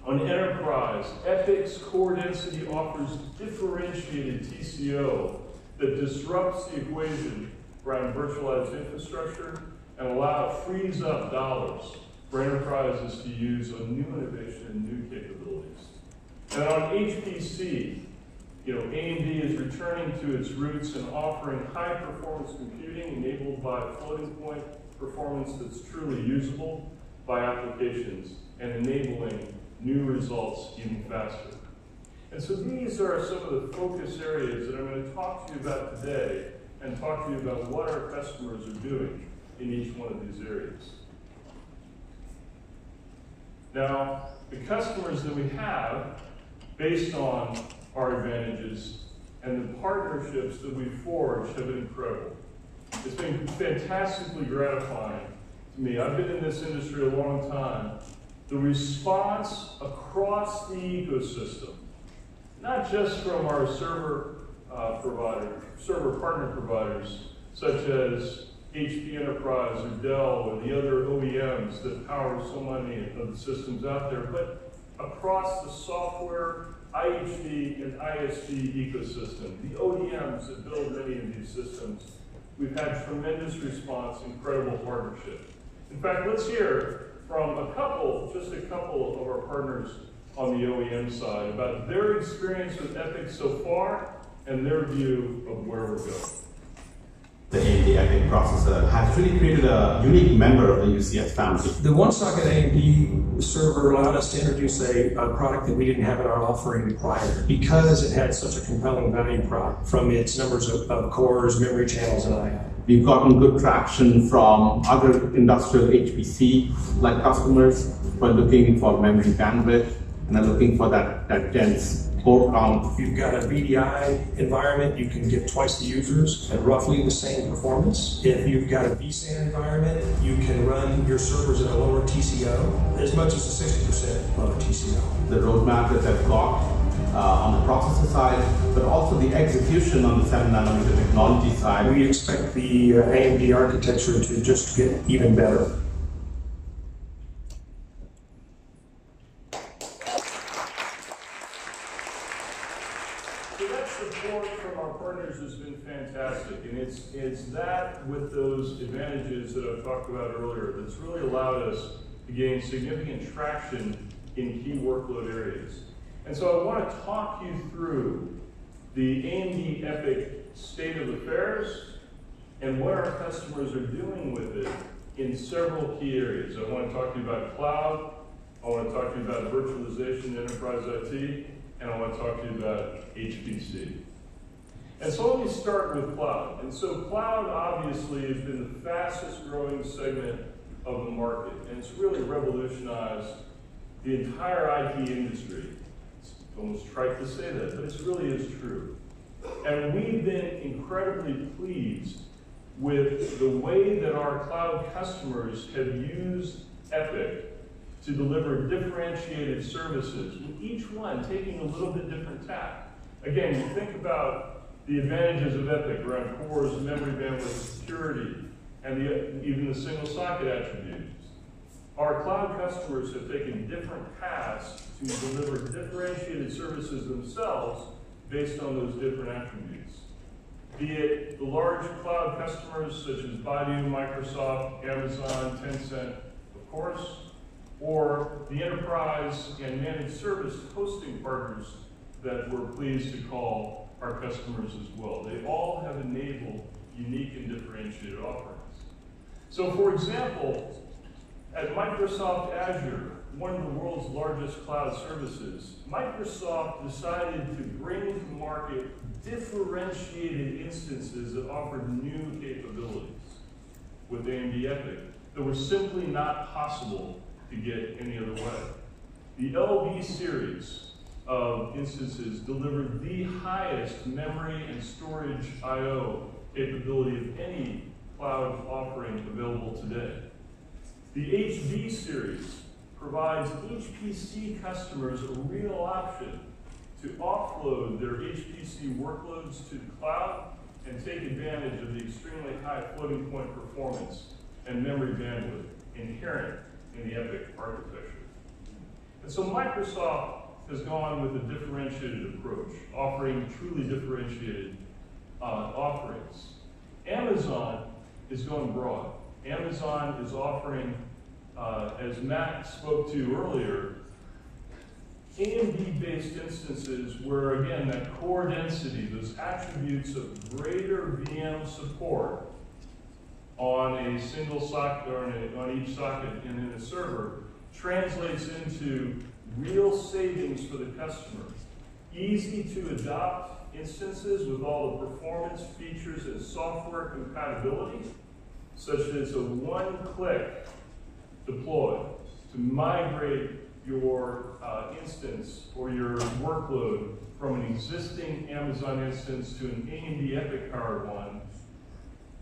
On enterprise, EPYC's core density offers differentiated TCO that disrupts the equation around virtualized infrastructure and frees up dollars for enterprises to use on new innovation and new capabilities. And on HPC, AMD is returning to its roots and offering high-performance computing enabled by floating point performance that's truly usable by applications and enabling new results even faster. And so these are some of the focus areas that I'm going to talk to you about today and talk to you about what our customers are doing in each one of these areas. Now, the customers that we have, based on our advantages and the partnerships that we've forged, have been incredible. It's been fantastically gratifying to me. I've been in this industry a long time. The response across the ecosystem, not just from our server partner providers, such as HP Enterprise or Dell or the other OEMs that power so many of the systems out there, but across the software, IHV and ISV ecosystem, the ODMs that build many of these systems. We've had tremendous response, incredible partnership. In fact, let's hear from just a couple of our partners on the OEM side about their experience with EPYC so far and their view of where we're going. The AMD EPYC processor has really created a unique member of the UCS family. The one-socket AMD server allowed us to introduce a product that we didn't have in our offering prior because it had such a compelling value prop from its numbers of cores, memory channels, and I/O. We've gotten good traction from other industrial HPC-like customers who are looking for memory bandwidth and are looking for that dense core count. If you've got a VDI environment, you can get twice the users at roughly the same performance. If you've got a vSAN environment, you can run your servers at a lower TCO, as much as a 60% lower TCO. The roadmap that they've got on the processor side, but also the execution on the 7nm technology side. We expect the AMD architecture to just get even better. And it's that with those advantages that I've talked about earlier that's really allowed us to gain significant traction in key workload areas. And so I want to talk you through the AMD EPYC state of affairs and what our customers are doing with it in several key areas. I want to talk to you about cloud, I want to talk to you about virtualization, enterprise IT, and I want to talk to you about HPC. And so let me start with cloud. And so cloud obviously has been the fastest growing segment of the market, and it's really revolutionized the entire IT industry. It's almost trite to say that, but it really is true. And we've been incredibly pleased with the way that our cloud customers have used EPYC to deliver differentiated services, with each one taking a little bit different tack. Again, you think about the advantages of EPYC around cores, memory bandwidth, security, and even the single socket attributes. Our cloud customers have taken different paths to deliver differentiated services themselves based on those different attributes. Be it the large cloud customers such as Baidu, Microsoft, Amazon, Tencent, of course, or the enterprise and managed service hosting partners that we're pleased to call our customers as well. They all have enabled unique and differentiated offerings. So for example, at Microsoft Azure, one of the world's largest cloud services, Microsoft decided to bring to market differentiated instances that offered new capabilities with AMD EPYC that were simply not possible to get any other way. The LV series of instances delivered the highest memory and storage I/O capability of any cloud offering available today. The HV series provides HPC customers a real option to offload their HPC workloads to the cloud and take advantage of the extremely high floating point performance and memory bandwidth inherent in the EPYC architecture. And so Microsoft has gone with a differentiated approach, offering truly differentiated offerings. Amazon is going broad. Amazon is offering, as Matt spoke to earlier, AMD-based instances where, again, that core density, those attributes of greater VM support on a single socket or on each socket and in a server translates into real savings for the customer. Easy to adopt instances with all the performance features and software compatibility, such that it's a one-click deploy to migrate your instance or your workload from an existing Amazon instance to an AMD EPYC-powered one,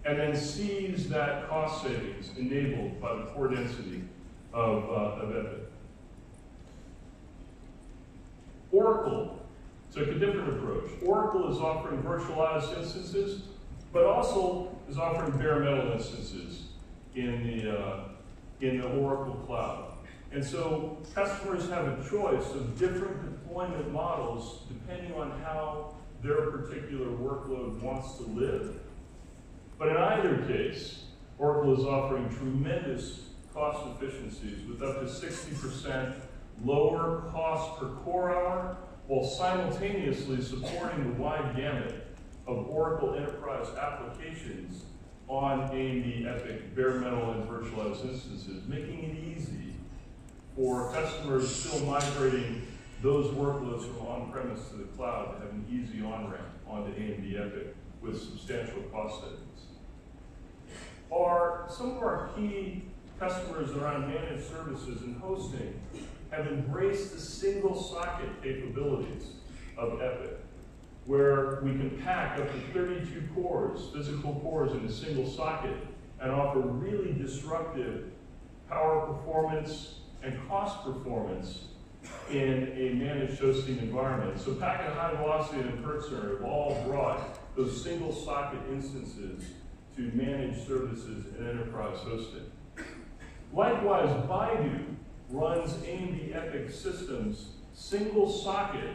and then seize that cost savings enabled by the core density of EPYC. Oracle took a different approach. Oracle is offering virtualized instances, but also is offering bare metal instances in the Oracle cloud. And so customers have a choice of different deployment models depending on how their particular workload wants to live. But in either case, Oracle is offering tremendous cost efficiencies with up to 60% lower cost per core hour, while simultaneously supporting the wide gamut of Oracle enterprise applications on AMD EPYC bare metal and virtualized instances, making it easy for customers still migrating those workloads from on-premise to the cloud to have an easy on-ramp onto AMD EPYC with substantial cost savings. Some of our key customers around managed services and hosting have embraced the single socket capabilities of EPYC, where we can pack up to 32 cores, physical cores in a single socket, and offer really disruptive power performance and cost performance in a managed hosting environment. So Packet High Velocity and Kurtzner have all brought those single socket instances to managed services and enterprise hosting. Likewise, Baidu runs AMD EPYC systems single socket,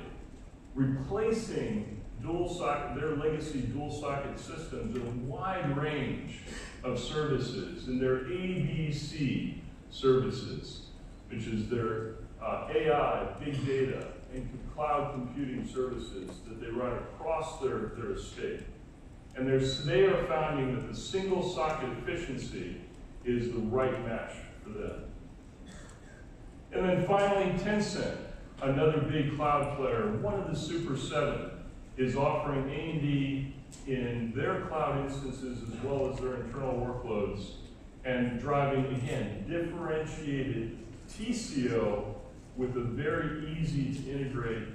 replacing their legacy dual socket systems in a wide range of services in their ABC services, which is their AI, big data, and cloud computing services that they run across their estate. And they are finding that the single socket efficiency is the right match for them. And then finally, Tencent, another big cloud player, one of the Super 7, is offering AMD in their cloud instances as well as their internal workloads, and driving, again, differentiated TCO with a very easy to integrate,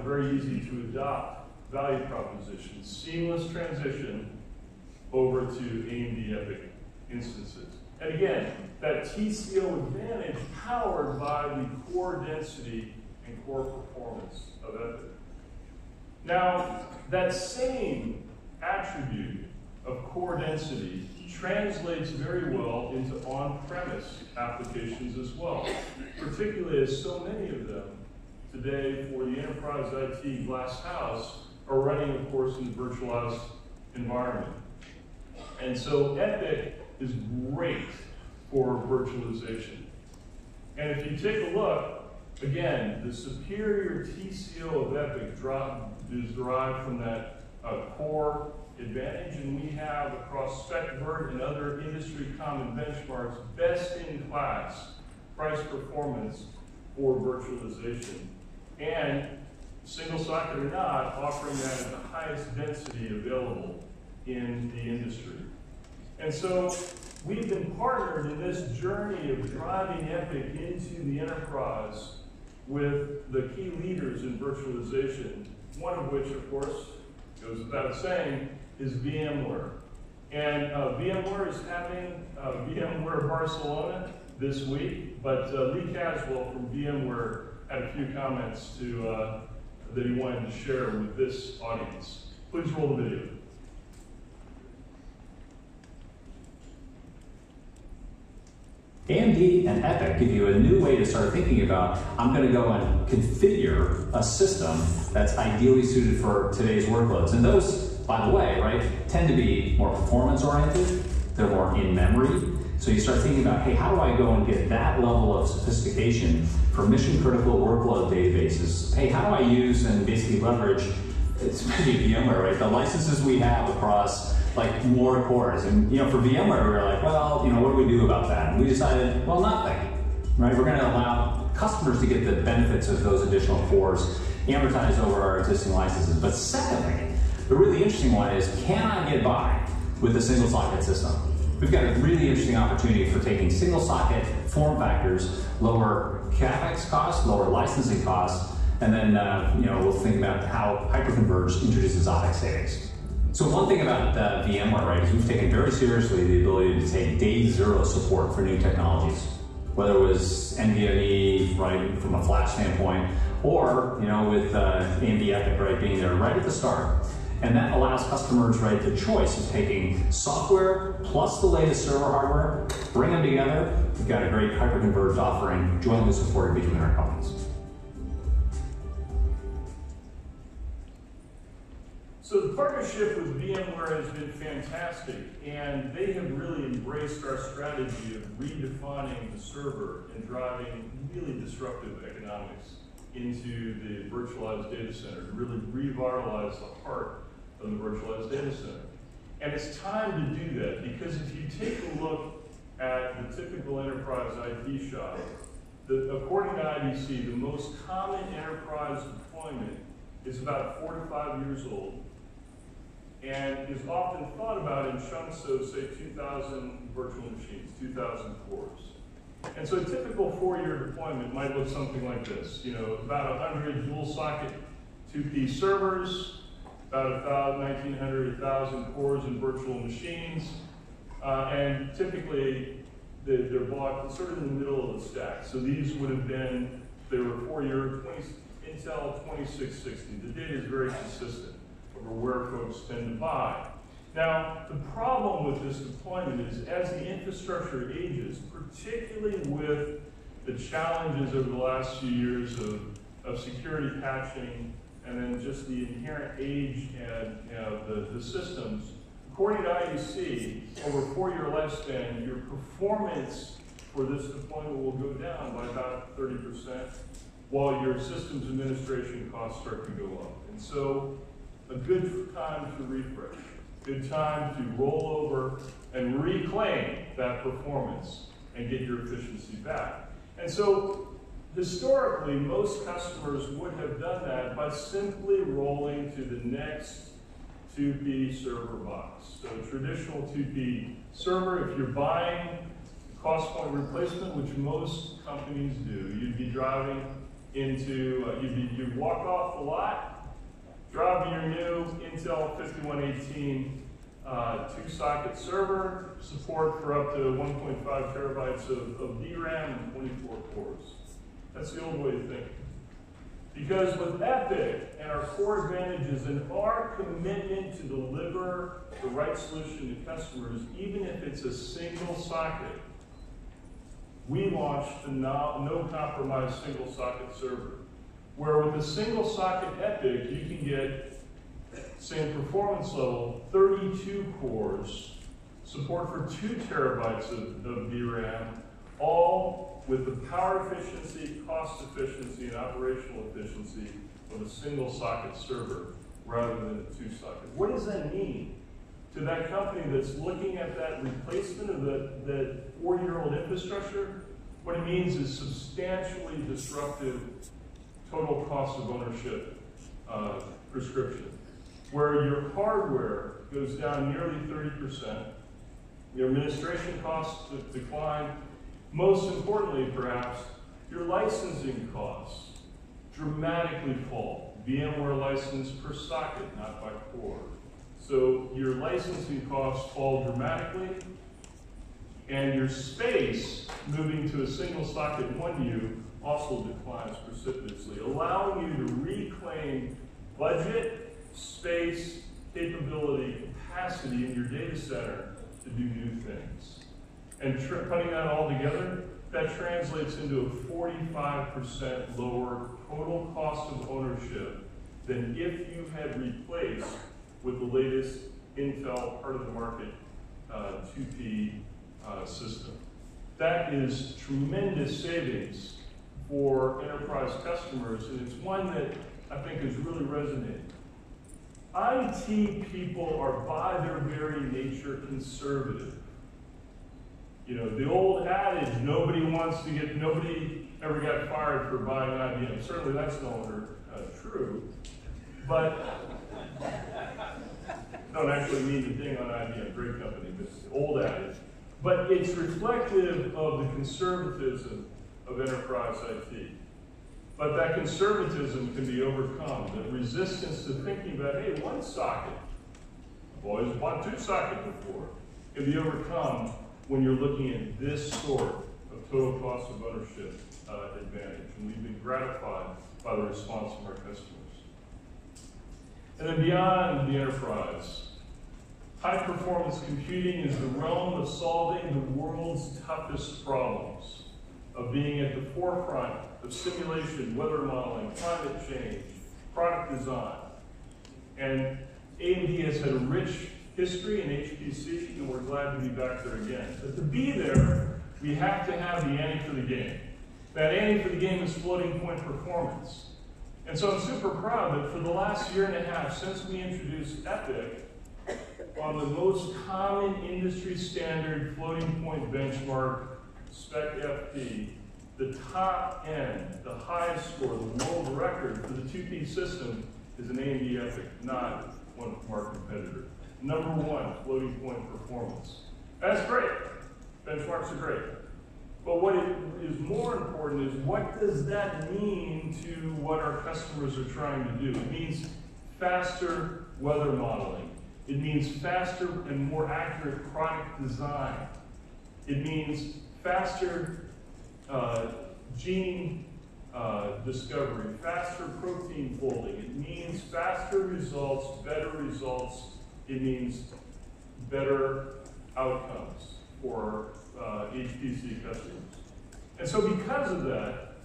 very easy to adopt value proposition, seamless transition over to AMD EPYC instances. And again, that TCO advantage powered by the core density and core performance of EPYC. Now, that same attribute of core density translates very well into on-premise applications as well, particularly as so many of them today for the enterprise IT glass house are running, of course, in a virtualized environment. And so EPYC is great for virtualization. And if you take a look, again, the superior TCO of EPYC is derived from that core advantage, and we have across SpecVert and other industry common benchmarks best in class price performance for virtualization. And single socket or not, offering that at the highest density available in the industry. And so we've been partnered in this journey of driving EPYC into the enterprise with the key leaders in virtualization, one of which, of course, goes without saying, is VMware. And VMware is having VMware Barcelona this week, but Lee Caswell from VMware had a few comments that he wanted to share with this audience. Please roll the video. AMD and EPYC give you a new way to start thinking about, I'm going to go and configure a system that's ideally suited for today's workloads. And those, by the way, right, tend to be more performance oriented, they're more in memory. So you start thinking about, hey, how do I go and get that level of sophistication for mission critical workload databases? Hey, how do I use and basically leverage, especially VMware, right, the licenses we have across like more cores. And for VMware, we were like, well, what do we do about that? And we decided, well, nothing, right? We're going to allow customers to get the benefits of those additional cores amortized over our existing licenses. But secondly, the really interesting one is, can I get by with a single socket system? We've got a really interesting opportunity for taking single socket form factors, lower CapEx costs, lower licensing costs, and then we'll think about how hyperconverged introduces OpEx savings. So one thing about VMware, right, is we've taken very seriously the ability to take day zero support for new technologies, whether it was NVMe, right, from a flash standpoint, or with AMD EPYC, right, being there right at the start. And that allows customers, right, the choice of taking software plus the latest server hardware, bring them together. We've got a great hyperconverged offering jointly supported between our companies. So the partnership with VMware has been fantastic, and they have really embraced our strategy of redefining the server and driving really disruptive economics into the virtualized data center to really revitalize the heart of the virtualized data center. And it's time to do that, because if you take a look at the typical enterprise IT shop, according to IDC, the most common enterprise deployment is about 4 to 5 years old, and is often thought about in chunks of, say, 2,000 virtual machines, 2,000 cores. And so a typical 4-year deployment might look something like this. About 100 dual socket 2P servers, about 1,900, 1,000 cores in virtual machines, and typically they're bought sort of in the middle of the stack. So these would have been, they were 4-year Intel 2660. The data is very consistent over where folks tend to buy. Now, the problem with this deployment is, as the infrastructure ages, particularly with the challenges over the last few years of security patching, and then just the inherent age and the systems, according to IDC, over a 4-year lifespan, your performance for this deployment will go down by about 30%, while your systems administration costs start to go up. And so, a good time to refresh, good time to roll over and reclaim that performance and get your efficiency back. And so, historically, most customers would have done that by simply rolling to the next 2P server box. So traditional 2P server, if you're buying cost point replacement, which most companies do, you'd be driving into, you'd walk off the lot, drive your new Intel 5118 2-socket server, support for up to 1.5 terabytes of DRAM and 24 cores. That's the old way to think. Because with EPYC and our core advantages and our commitment to deliver the right solution to customers, even if it's a single socket, we launched the no compromise single socket server, where with a single socket EPYC, you can get, same performance level, 32 cores, support for 2 terabytes of DRAM, all with the power efficiency, cost efficiency, and operational efficiency of a single socket server rather than a 2-socket. What does that mean to that company that's looking at that replacement of that 4-year-old infrastructure? What it means is substantially disruptive total cost of ownership prescription, where your hardware goes down nearly 30%, your administration costs decline, most importantly perhaps, your licensing costs dramatically fall. VMware license per socket, not by core. So your licensing costs fall dramatically, and your space, moving to a single socket 1U, also declines precipitously, allowing you to reclaim budget, space, capability, capacity in your data center to do new things. And putting that all together, that translates into a 45% lower total cost of ownership than if you had replaced with the latest Intel part of the market 2P system. That is tremendous savings for enterprise customers, and it's one that I think is really resonating. IT people are by their very nature conservative. You know, the old adage, nobody ever got fired for buying IBM. Certainly that's no longer true, but don't actually mean to ding on IBM, great company, but it's the old adage. But it's reflective of the conservatism of enterprise IT. But that conservatism can be overcome. The resistance to thinking about, hey, one socket, I've always bought two sockets before, can be overcome when you're looking at this sort of total cost of ownership advantage. And we've been gratified by the response from our customers. And then beyond the enterprise, high-performance computing is the realm of solving the world's toughest problems, of being at the forefront of simulation, weather modeling, climate change, product design. And AMD has had a rich history in HPC, and we're glad to be back there again. But to be there, we have to have the ante for the game. That ante for the game is floating point performance. And so I'm super proud that for the last year and a half, since we introduced EPIC, on the most common industry standard floating point benchmark, Spec FP, the top end, the highest score, the world record for the 2P system is an AMD EPIC, not one from our competitor. Number one, floating point performance. That's great. Benchmarks are great. But what is more important is, what does that mean to what our customers are trying to do? It means faster weather modeling. It means faster and more accurate product design. It means faster gene discovery, faster protein folding. It means faster results, better results. It means better outcomes for HPC customers. And so because of that,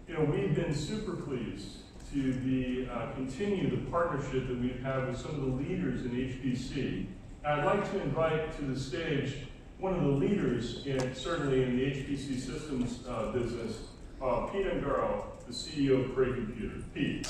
we've been super pleased to be continue the partnership that we've had with some of the leaders in HPC. And I'd like to invite to the stage one of the leaders certainly in the HPC systems business, Pete Ungaro, the CEO of Cray Computer. Pete.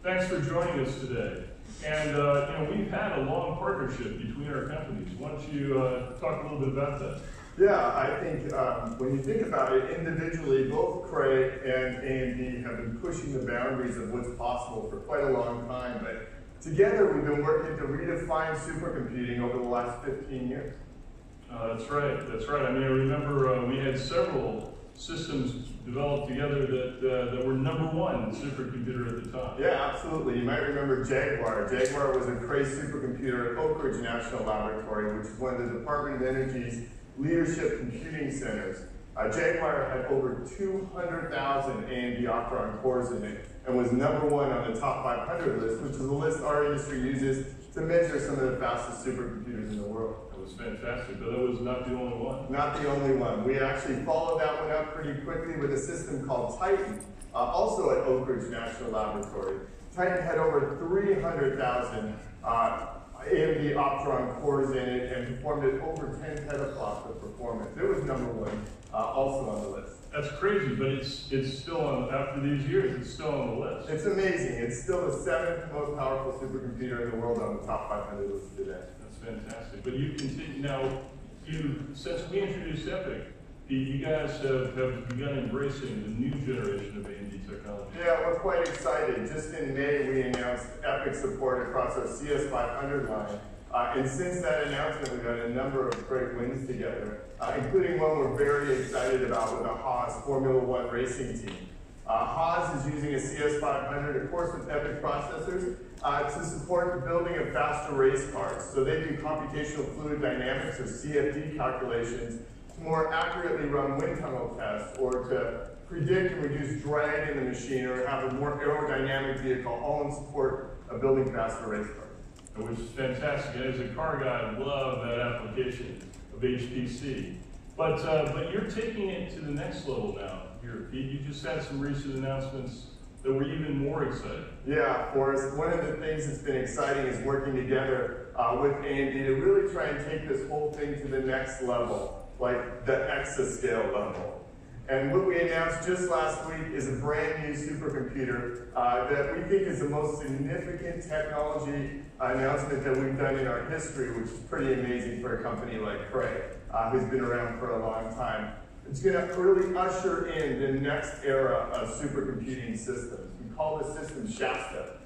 Thanks for joining us today. And we've had a long partnership between our companies. Why don't you talk a little bit about that? Yeah, I think when you think about it, individually, both Cray and AMD have been pushing the boundaries of what's possible for quite a long time. But together, we've been working to redefine supercomputing over the last 15 years. That's right. That's right. I mean, I remember we had several systems developed together that were number one supercomputer at the time. Yeah, absolutely. You might remember Jaguar. Jaguar was a Cray supercomputer at Oak Ridge National Laboratory, which is one of the Department of Energy's leadership computing centers. Jaguar had over 200,000 AMD Opteron cores in it and was number one on the top 500 list, which is a list our industry uses to measure some of the fastest supercomputers in the world. That was fantastic, but that was not the only one. Not the only one. We actually followed that one up pretty quickly with a system called Titan, also at Oak Ridge National Laboratory. Titan had over 300,000 AMD Opteron cores in it and performed at over 10 petaflops of performance. It was number one, also on the list. That's crazy. but it's still on, after these years, it's still on the list. It's amazing. It's still the 7th most powerful supercomputer in the world on the top 500 list today. That's fantastic. But you continue, now, since we introduced EPYC, you guys have begun embracing the new generation of AMD technology. Yeah, we're quite excited. Just in May, we announced EPYC support across our CS500 line. And since that announcement, we've had a number of great wins together, including one we're very excited about with the Haas Formula One racing team. Haas is using a CS500, of course, with EPYC processors to support the building of faster race cars. So they do computational fluid dynamics, or CFD calculations, to more accurately run wind tunnel tests, or to predict and reduce drag in the machine, or have a more aerodynamic vehicle, all in support of building faster race cars. Which is fantastic. And as a car guy, I love that application of HPC. But you're taking it to the next level now here, Pete. You just had some recent announcements that were even more exciting. Yeah, Forrest. One of the things that's been exciting is working together with AMD to really try and take this whole thing to the next level, like the exascale level. And what we announced just last week is a brand new supercomputer that we think is the most significant technology announcement that we've done in our history, which is pretty amazing for a company like Cray, who's been around for a long time. It's going to really usher in the next era of supercomputing systems. We call this system Shasta.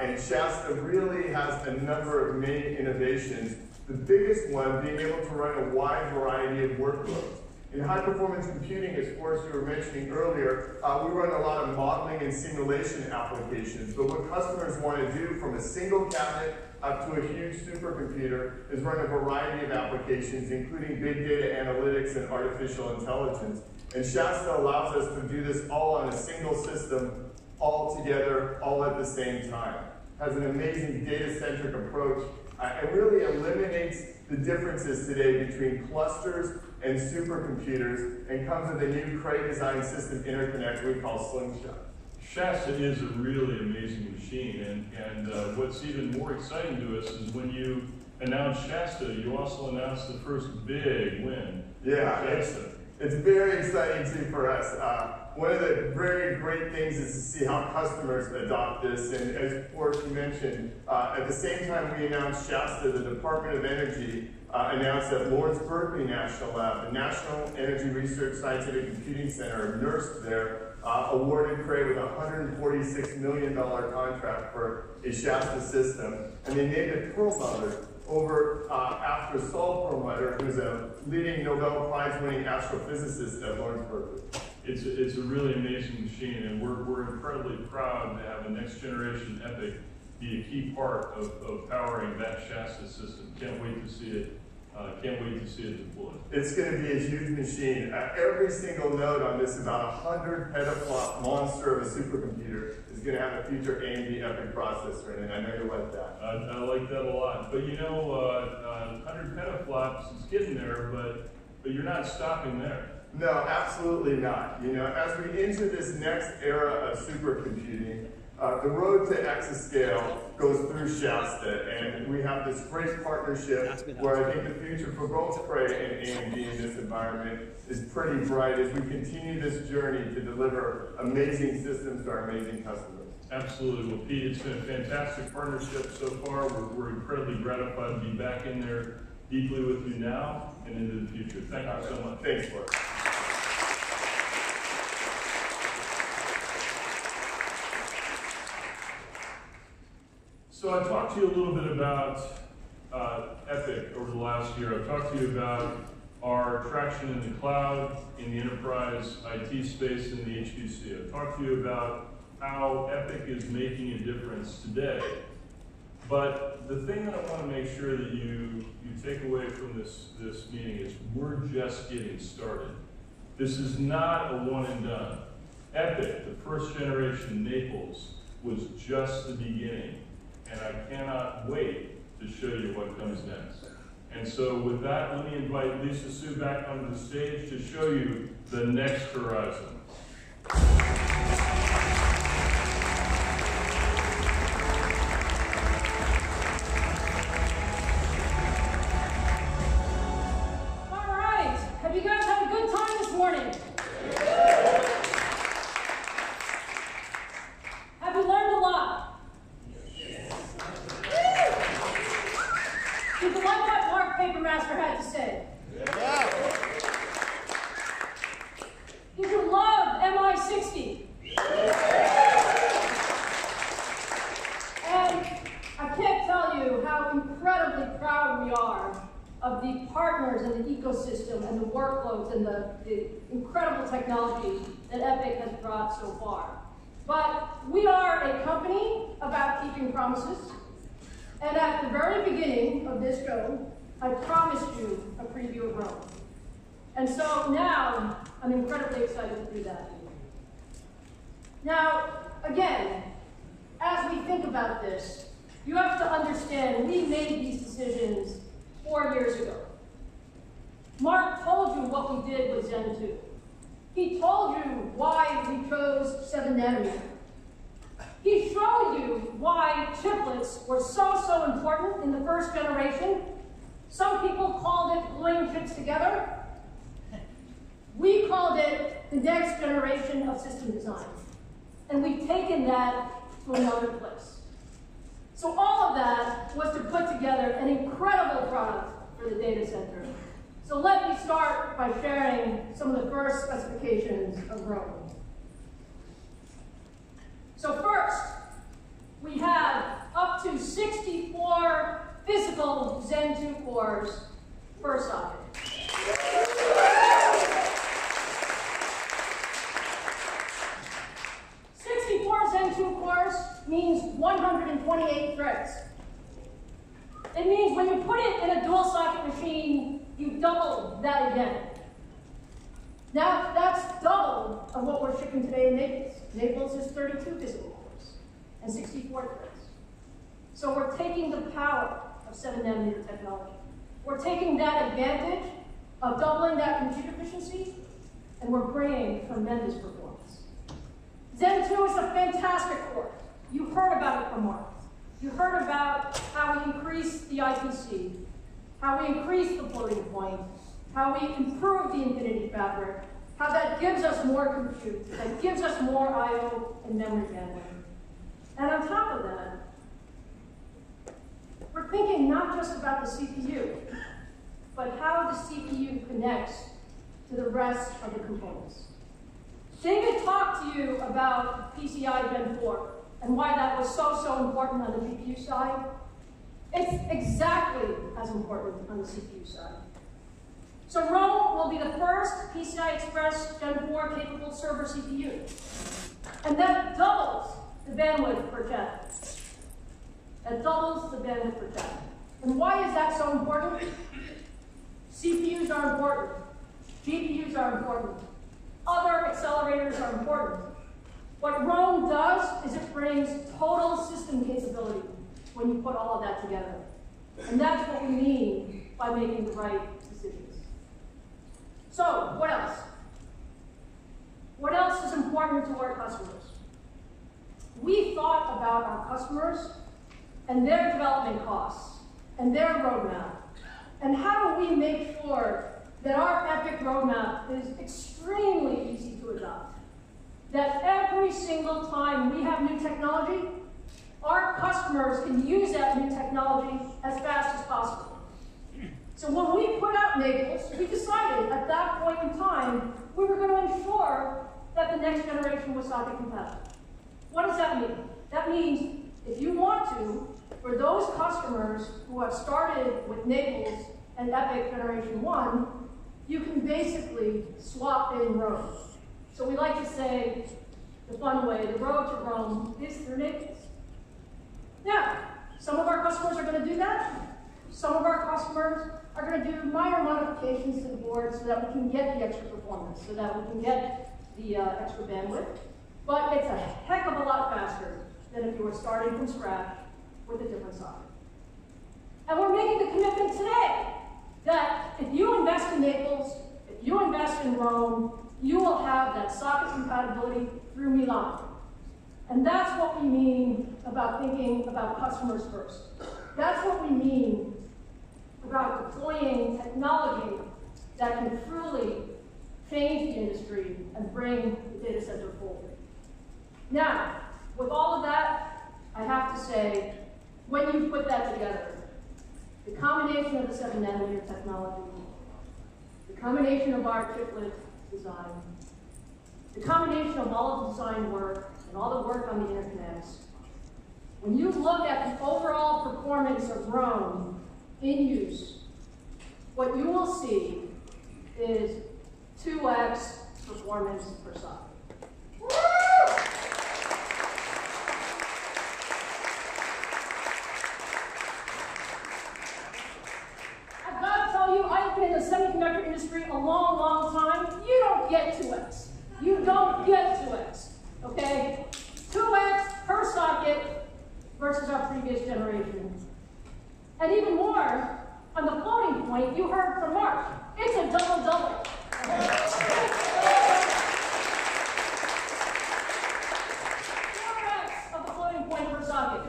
And Shasta really has a number of main innovations, the biggest one being able to run a wide variety of workloads. In high-performance computing, as Forrest, you were mentioning earlier, we run a lot of modeling and simulation applications. But what customers want to do from a single cabinet up to a huge supercomputer is run a variety of applications, including big data analytics and artificial intelligence. And Shasta allows us to do this all on a single system, all together, all at the same time. It has an amazing data-centric approach. It really eliminates the differences today between clusters and supercomputers, and comes with a new Cray design system interconnect we call Slingshot. Shasta is a really amazing machine, and what's even more exciting to us is when you announce Shasta, you also announce the first big win. Yeah, it's very exciting too for us. One of the very great things is to see how customers adopt this, and as Forrest mentioned, at the same time we announced Shasta, the Department of Energy announced that Lawrence Berkeley National Lab, the National Energy Research Scientific Computing Center, NERSC there, awarded Cray with a $146 million contract for a Shasta system, and they named it Perlmutter after Saul Perlmutter, who's a leading Nobel Prize-winning astrophysicist at Lawrence Berkeley. It's a really amazing machine, and we're incredibly proud to have a next-generation EPYC be a key part of powering that Shasta system. Can't wait to see it. Can't wait to see it deployed. It's going to be a huge machine. Every single node on this about 100 petaflop monster of a supercomputer is going to have a future AMD EPYC processor in it. I know you like that. I like that a lot. But you know, 100 petaflops is getting there, but you're not stopping there. No, absolutely not. You know, as we enter this next era of supercomputing, the road to exascale goes through Shasta, and we have this great partnership where I think the future for both Cray and AMD in this environment is pretty bright as we continue this journey to deliver amazing systems to our amazing customers. Absolutely. Well, Pete, it's been a fantastic partnership so far. We're incredibly gratified to be back in there deeply with you now and into the future. Thank you so much. Thanks, Forrest. So I talked to you a little bit about EPYC over the last year. I've talked to you about our traction in the cloud, in the enterprise IT space, and the HPC. I've talked to you about how EPYC is making a difference today. But the thing that I want to make sure that you take away from this meeting is we're just getting started. This is not a one and done. EPYC, the first generation Naples, was just the beginning. And I cannot wait to show you what comes next. And so with that, let me invite Lisa Sue back onto the stage to show you the next horizon. All right. Have you guys had a good time this morning? have to say? Did you love MI60? And I can't tell you how incredibly proud we are of the partners and the ecosystem and the workloads and the incredible technology that Epic has brought so far. But we are a company about keeping promises. And at the very beginning of this show, I promised you a preview of Rome. And so now, I'm incredibly excited to do that. Now, again, as we think about this, you have to understand we made these decisions 4 years ago. Mark told you what we did with Zen 2. He told you why we chose 7 nanometer. He showed you why chiplets were so important in the first generation. Some people called it gluing chips together. We called it the next generation of system design. And we've taken that to another place. So all of that was to put together an incredible product for the data center. So let me start by sharing some of the first specifications of Rome. So first, we have up to 64 physical Zen 2 cores per socket. 64 Zen 2 cores means 128 threads. It means when you put it in a dual socket machine, you double that again. Now, that's double of what we're shipping today in Naples. Naples is 32 physical cores and 64 threads. So we're taking the power of 7 nanometer technology. We're taking that advantage of doubling that compute efficiency, and we're bringing tremendous performance. Zen 2 is a fantastic core. You heard about it from Mark. You heard about how we increase the IPC, how we increase the floating point, how we improve the Infinity Fabric, how that gives us more compute, that gives us more I/O and memory bandwidth. And on top of that, we're thinking not just about the CPU, but how the CPU connects to the rest of the components. David talked to you about PCI Gen 4 and why that was so important on the GPU side. It's exactly as important on the CPU side. So Rome will be the first PCI Express Gen 4 capable server CPU. And that doubles the bandwidth per channel. That doubles the bandwidth per channel. And why is that so important? CPUs are important. GPUs are important. Other accelerators are important. What Rome does is it brings total system capability when you put all of that together. And that's what we mean by making the right decisions. So, what else? What else is important to our customers? We thought about our customers and their development costs and their roadmap. And how do we make sure that our Epic roadmap is extremely easy to adopt? That every single time we have new technology, our customers can use that new technology as fast as possible. So when we put out Naples, we decided at that point in time, we were going to ensure that the next generation was socket compatible. What does that mean? That means if you want to, for those customers who have started with Naples and Epic Generation 1, you can basically swap in Rome. So we like to say, the fun way, the road to Rome is through Naples. Now, some of our customers are going to do that. Some of our customers are going to do minor modifications to the board so that we can get the extra performance, so that we can get the extra bandwidth. But it's a heck of a lot faster than if you were starting from scratch with a different socket. And we're making the commitment today that if you invest in Naples, if you invest in Rome, you will have that socket compatibility through Milan. And that's what we mean about thinking about customers first. That's what we mean about deploying technology that can truly change the industry and bring the data center forward. Now, with all of that, I have to say, when you put that together, the combination of the 7nm technology, the combination of our chiplet design, the combination of all of the design work and all the work on the interconnects, when you look at the overall performance of Rome in use, what you will see is 2x performance per socket. I've got to tell you, I've been in the semiconductor industry a long, long time. You don't get 2x. You don't get 2x, okay? 2x per socket versus our previous generation. And even more, on the floating point, you heard from Mark, it's a double-double. 4x of the floating point per socket.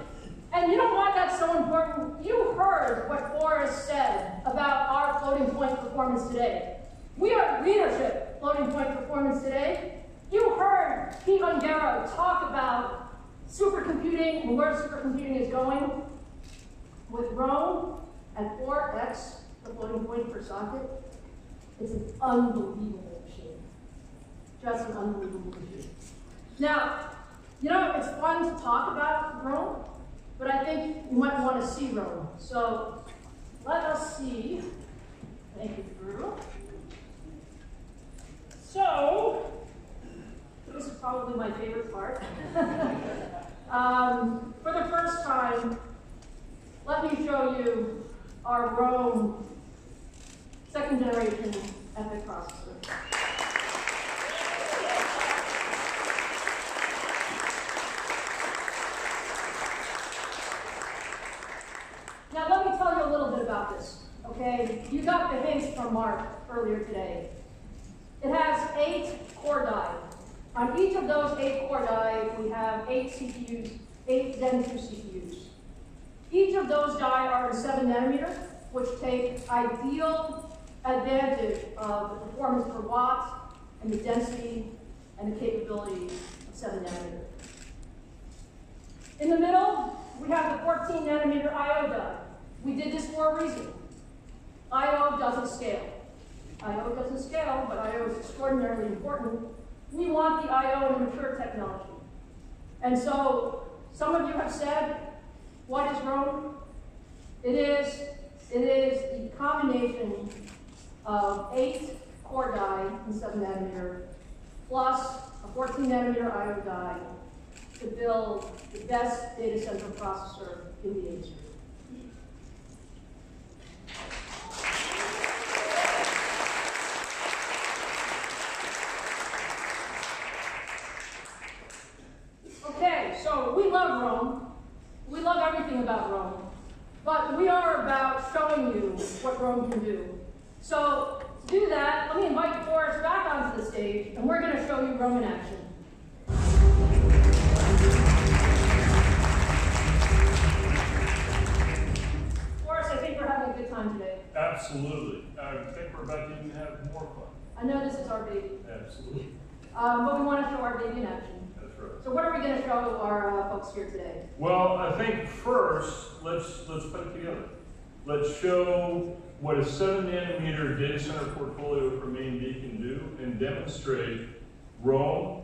And you know why that's so important? You heard what Forrest said about our floating point performance today. We are leadership floating point performance today. You heard Pete Ungaro talk about supercomputing and where supercomputing is going. With Rome at 4x the floating point per socket, it's an unbelievable machine. Just an unbelievable machine. Now, you know, it's fun to talk about Rome, but I think you might want to see Rome. So let us see. Thank you, Drew. So, this is probably my favorite part. For the first time, let me show you our Rome 2nd generation EPYC processor. Now let me tell you a little bit about this, okay? You got the hints from Mark earlier today. It has 8 core die. On each of those 8 core die, we have 8 CPUs, 8 Zen 2 CPUs. Each of those die are in 7nm, which take ideal advantage of the performance per watt and the density and the capability of 7nm. In the middle, we have the 14nm I/O die. We did this for a reason. I/O doesn't scale. I/O doesn't scale, but I/O is extraordinarily important. We want the I/O in a mature technology. And so, some of you have said, what is Rome? It is the combination of 8 core die in 7nm plus a 14nm I/O die to build the best data center processor in the industry. Okay, so we love Rome. We love everything about Rome, but we are about showing you what Rome can do. So to do that, let me invite Forrest back onto the stage, and we're going to show you Rome in action. Forrest, I think we're having a good time today. Absolutely. I think we're about to even have more fun. I know this is our baby. Absolutely. But we want to show our baby in action. That's right. So what are we going to show our folks here today? Well, I think first, let's put it together. Let's show what a 7nm data center portfolio from AMD can do and demonstrate Rome,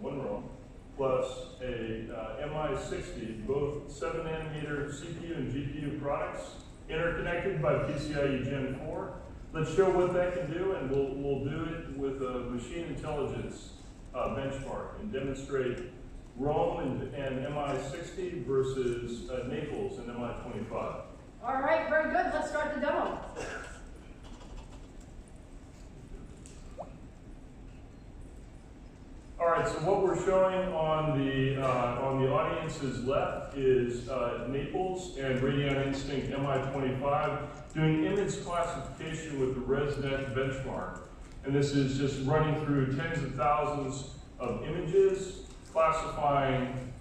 one Rome, plus a MI60, both 7nm CPU and GPU products, interconnected by PCIe Gen 4. Let's show what that can do, and we'll do it with a machine intelligence benchmark and demonstrate Rome and MI60 versus Naples and MI25. All right, very good. Let's start the demo. All right, so what we're showing on the audience's left is Naples and Radeon Instinct MI25 doing image classification with the ResNet benchmark. And this is just running through tens of thousands of images, classifying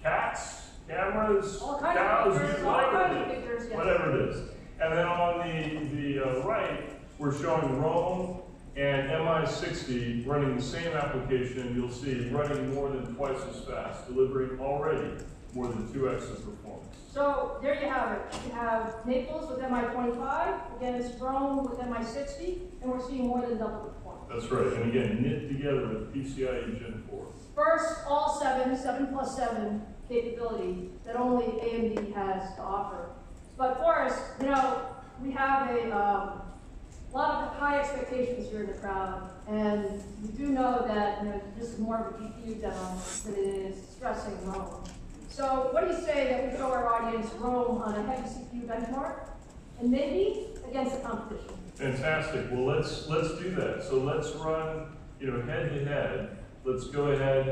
cats, cameras, cows, whatever it is. And then on the right, we're showing Rome and MI60 running the same application, and you'll see it running more than twice as fast, delivering already more than 2x the performance. So there you have it. You have Naples with MI25 against Rome with MI60, and we're seeing more than double the performance. That's right, and again, knit together with PCIe Gen 4. First, all 7+7 capability that only AMD has to offer. But Forrest, you know, we have a lot of high expectations here in the crowd, and we do know that this is more of a GPU demo than it is stressing Rome. So what do you say that we show our audience Rome on a heavy CPU benchmark, and maybe against the competition? Fantastic. Well, let's do that. So let's run, head to head. Let's go ahead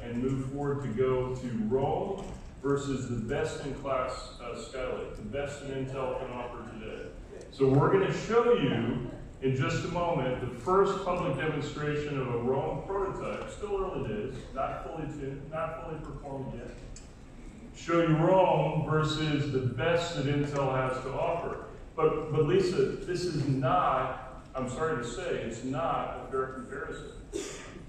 and move forward to go to Rome versus the best-in-class Skylake, the best that Intel can offer today. So we're going to show you in just a moment the first public demonstration of a Rome prototype, still early days, not fully tuned, not fully performed yet. Show you Rome versus the best that Intel has to offer. But Lisa, this is not, I'm sorry to say, it's not a fair comparison.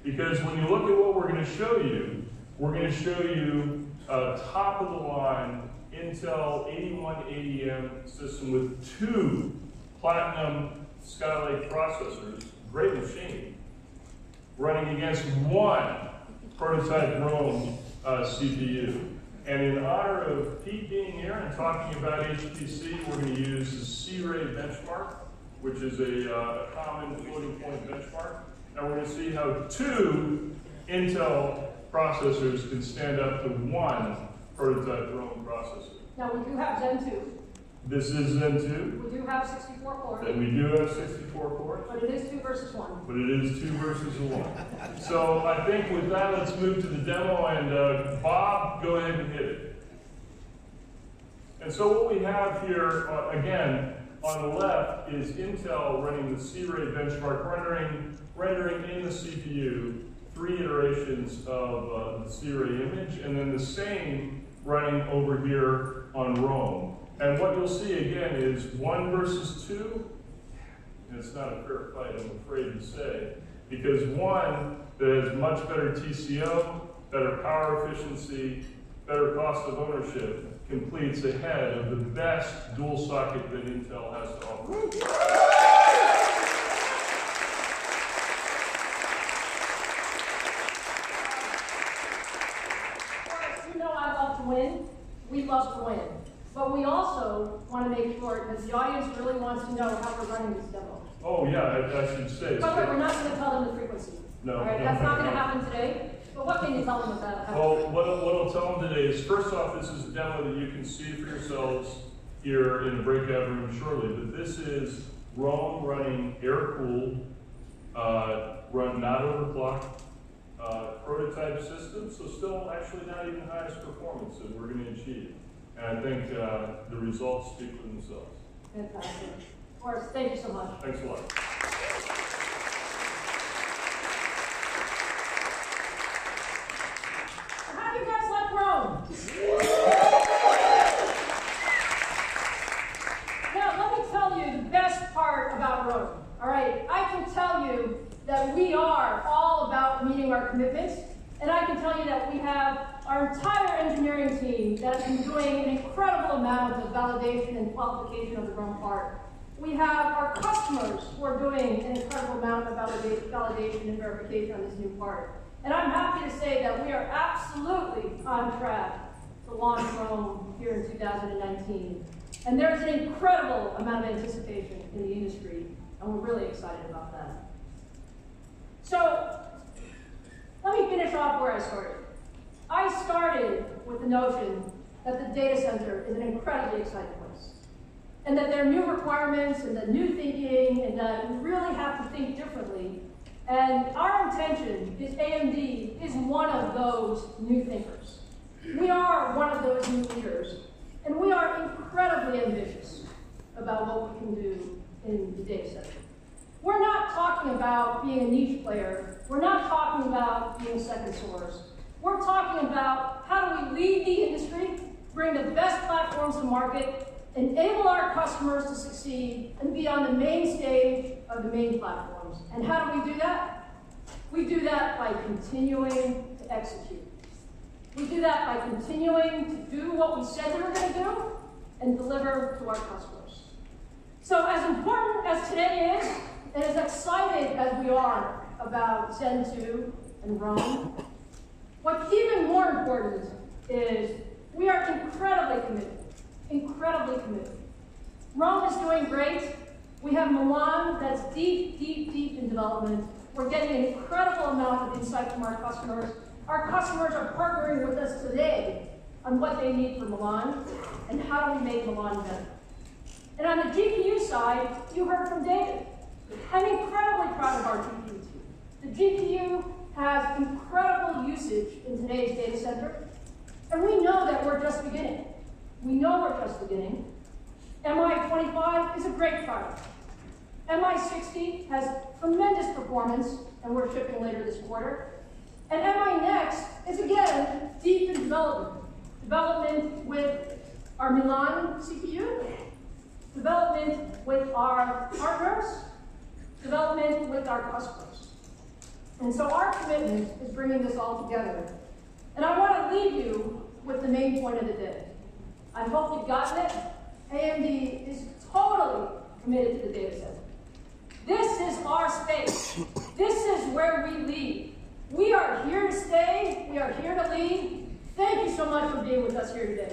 Because when you look at what we're going to show you, we're going to show you a top of the line Intel 8180M system with 2 Platinum Skylake processors, great machine, running against 1 prototype Rome CPU. And in honor of Pete being here and talking about HPC, we're going to use the C-Ray benchmark, which is a common floating point benchmark. And we're going to see how 2 Intel processors can stand up to 1 prototype Rome processor. Now we do have Zen 2. This is Zen 2. We do have 64 cores. And we do have 64 cores. But it is 2 versus 1. But it is 2 versus 1. So I think with that, let's move to the demo. And Bob, go ahead and hit it. And so what we have here, again, on the left is Intel running the C-Ray benchmark, rendering in the CPU 3 iterations of the C-Ray image, and then the same running over here on Rome. And what you'll see again is 1 versus 2. And it's not a fair fight, I'm afraid to say, because 1 that has much better TCO, better power efficiency, better cost of ownership, completes ahead of the best dual socket that Intel has to offer. Win. We love to win. But we also want to make sure that the audience really wants to know how we're running this demo. Oh yeah, I should say. But we're not going to tell them the frequency. No. All right? That's not going to happen today. But what can you tell them about it? Well, what I'll tell them today is, first off, this is a demo that you can see for yourselves here in the breakout room shortly. But this is Rome running air-cooled, run not overclocked, prototype system, so still actually not even the highest performance that we're going to achieve. And I think the results speak for themselves. Fantastic. Forrest, thank you so much. Thanks a lot. How do you guys like Rome? Now, let me tell you the best part about Rome. All right, I can tell you that we are all about meeting our commitments, and I can tell you that we have our entire engineering team that has been doing an incredible amount of validation and qualification of the Rome part. We have our customers who are doing an incredible amount of validation and verification on this new part. And I'm happy to say that we are absolutely on track to launch Rome here in 2019. And there's an incredible amount of anticipation in the industry, and we're really excited about that. So, let me finish off where I started. I started with the notion that the data center is an incredibly exciting place, and that there are new requirements and that new thinking, and that we really have to think differently. And our intention is AMD is one of those new thinkers. We are one of those new leaders, and we are incredibly ambitious about what we can do in the data center. We're not talking about being a niche player. We're not talking about being a second source. We're talking about how do we lead the industry, bring the best platforms to market, enable our customers to succeed, and be on the main stage of the main platforms. And how do we do that? We do that by continuing to execute. We do that by continuing to do what we said we were going to do and deliver to our customers. So as important as today is, and as excited as we are about Zen 2 and Rome, what's even more important is we are incredibly committed. Incredibly committed. Rome is doing great. We have Milan that's deep, deep, deep in development. We're getting an incredible amount of insight from our customers. Our customers are partnering with us today on what they need for Milan and how do we make Milan better. And on the GPU side, you heard from David. I'm incredibly proud of our GPU team. The GPU has incredible usage in today's data center, and we know that we're just beginning. We know we're just beginning. MI25 is a great product. MI60 has tremendous performance, and we're shipping later this quarter. And MI Next is, again, deep in development. Development with our Milan CPU, development with our partners, development with our customers. And so our commitment is bringing this all together. And I want to leave you with the main point of the day. I hope you've gotten it. AMD is totally committed to the data center. This is our space. This is where we lead. We are here to stay. We are here to lead. Thank you so much for being with us here today.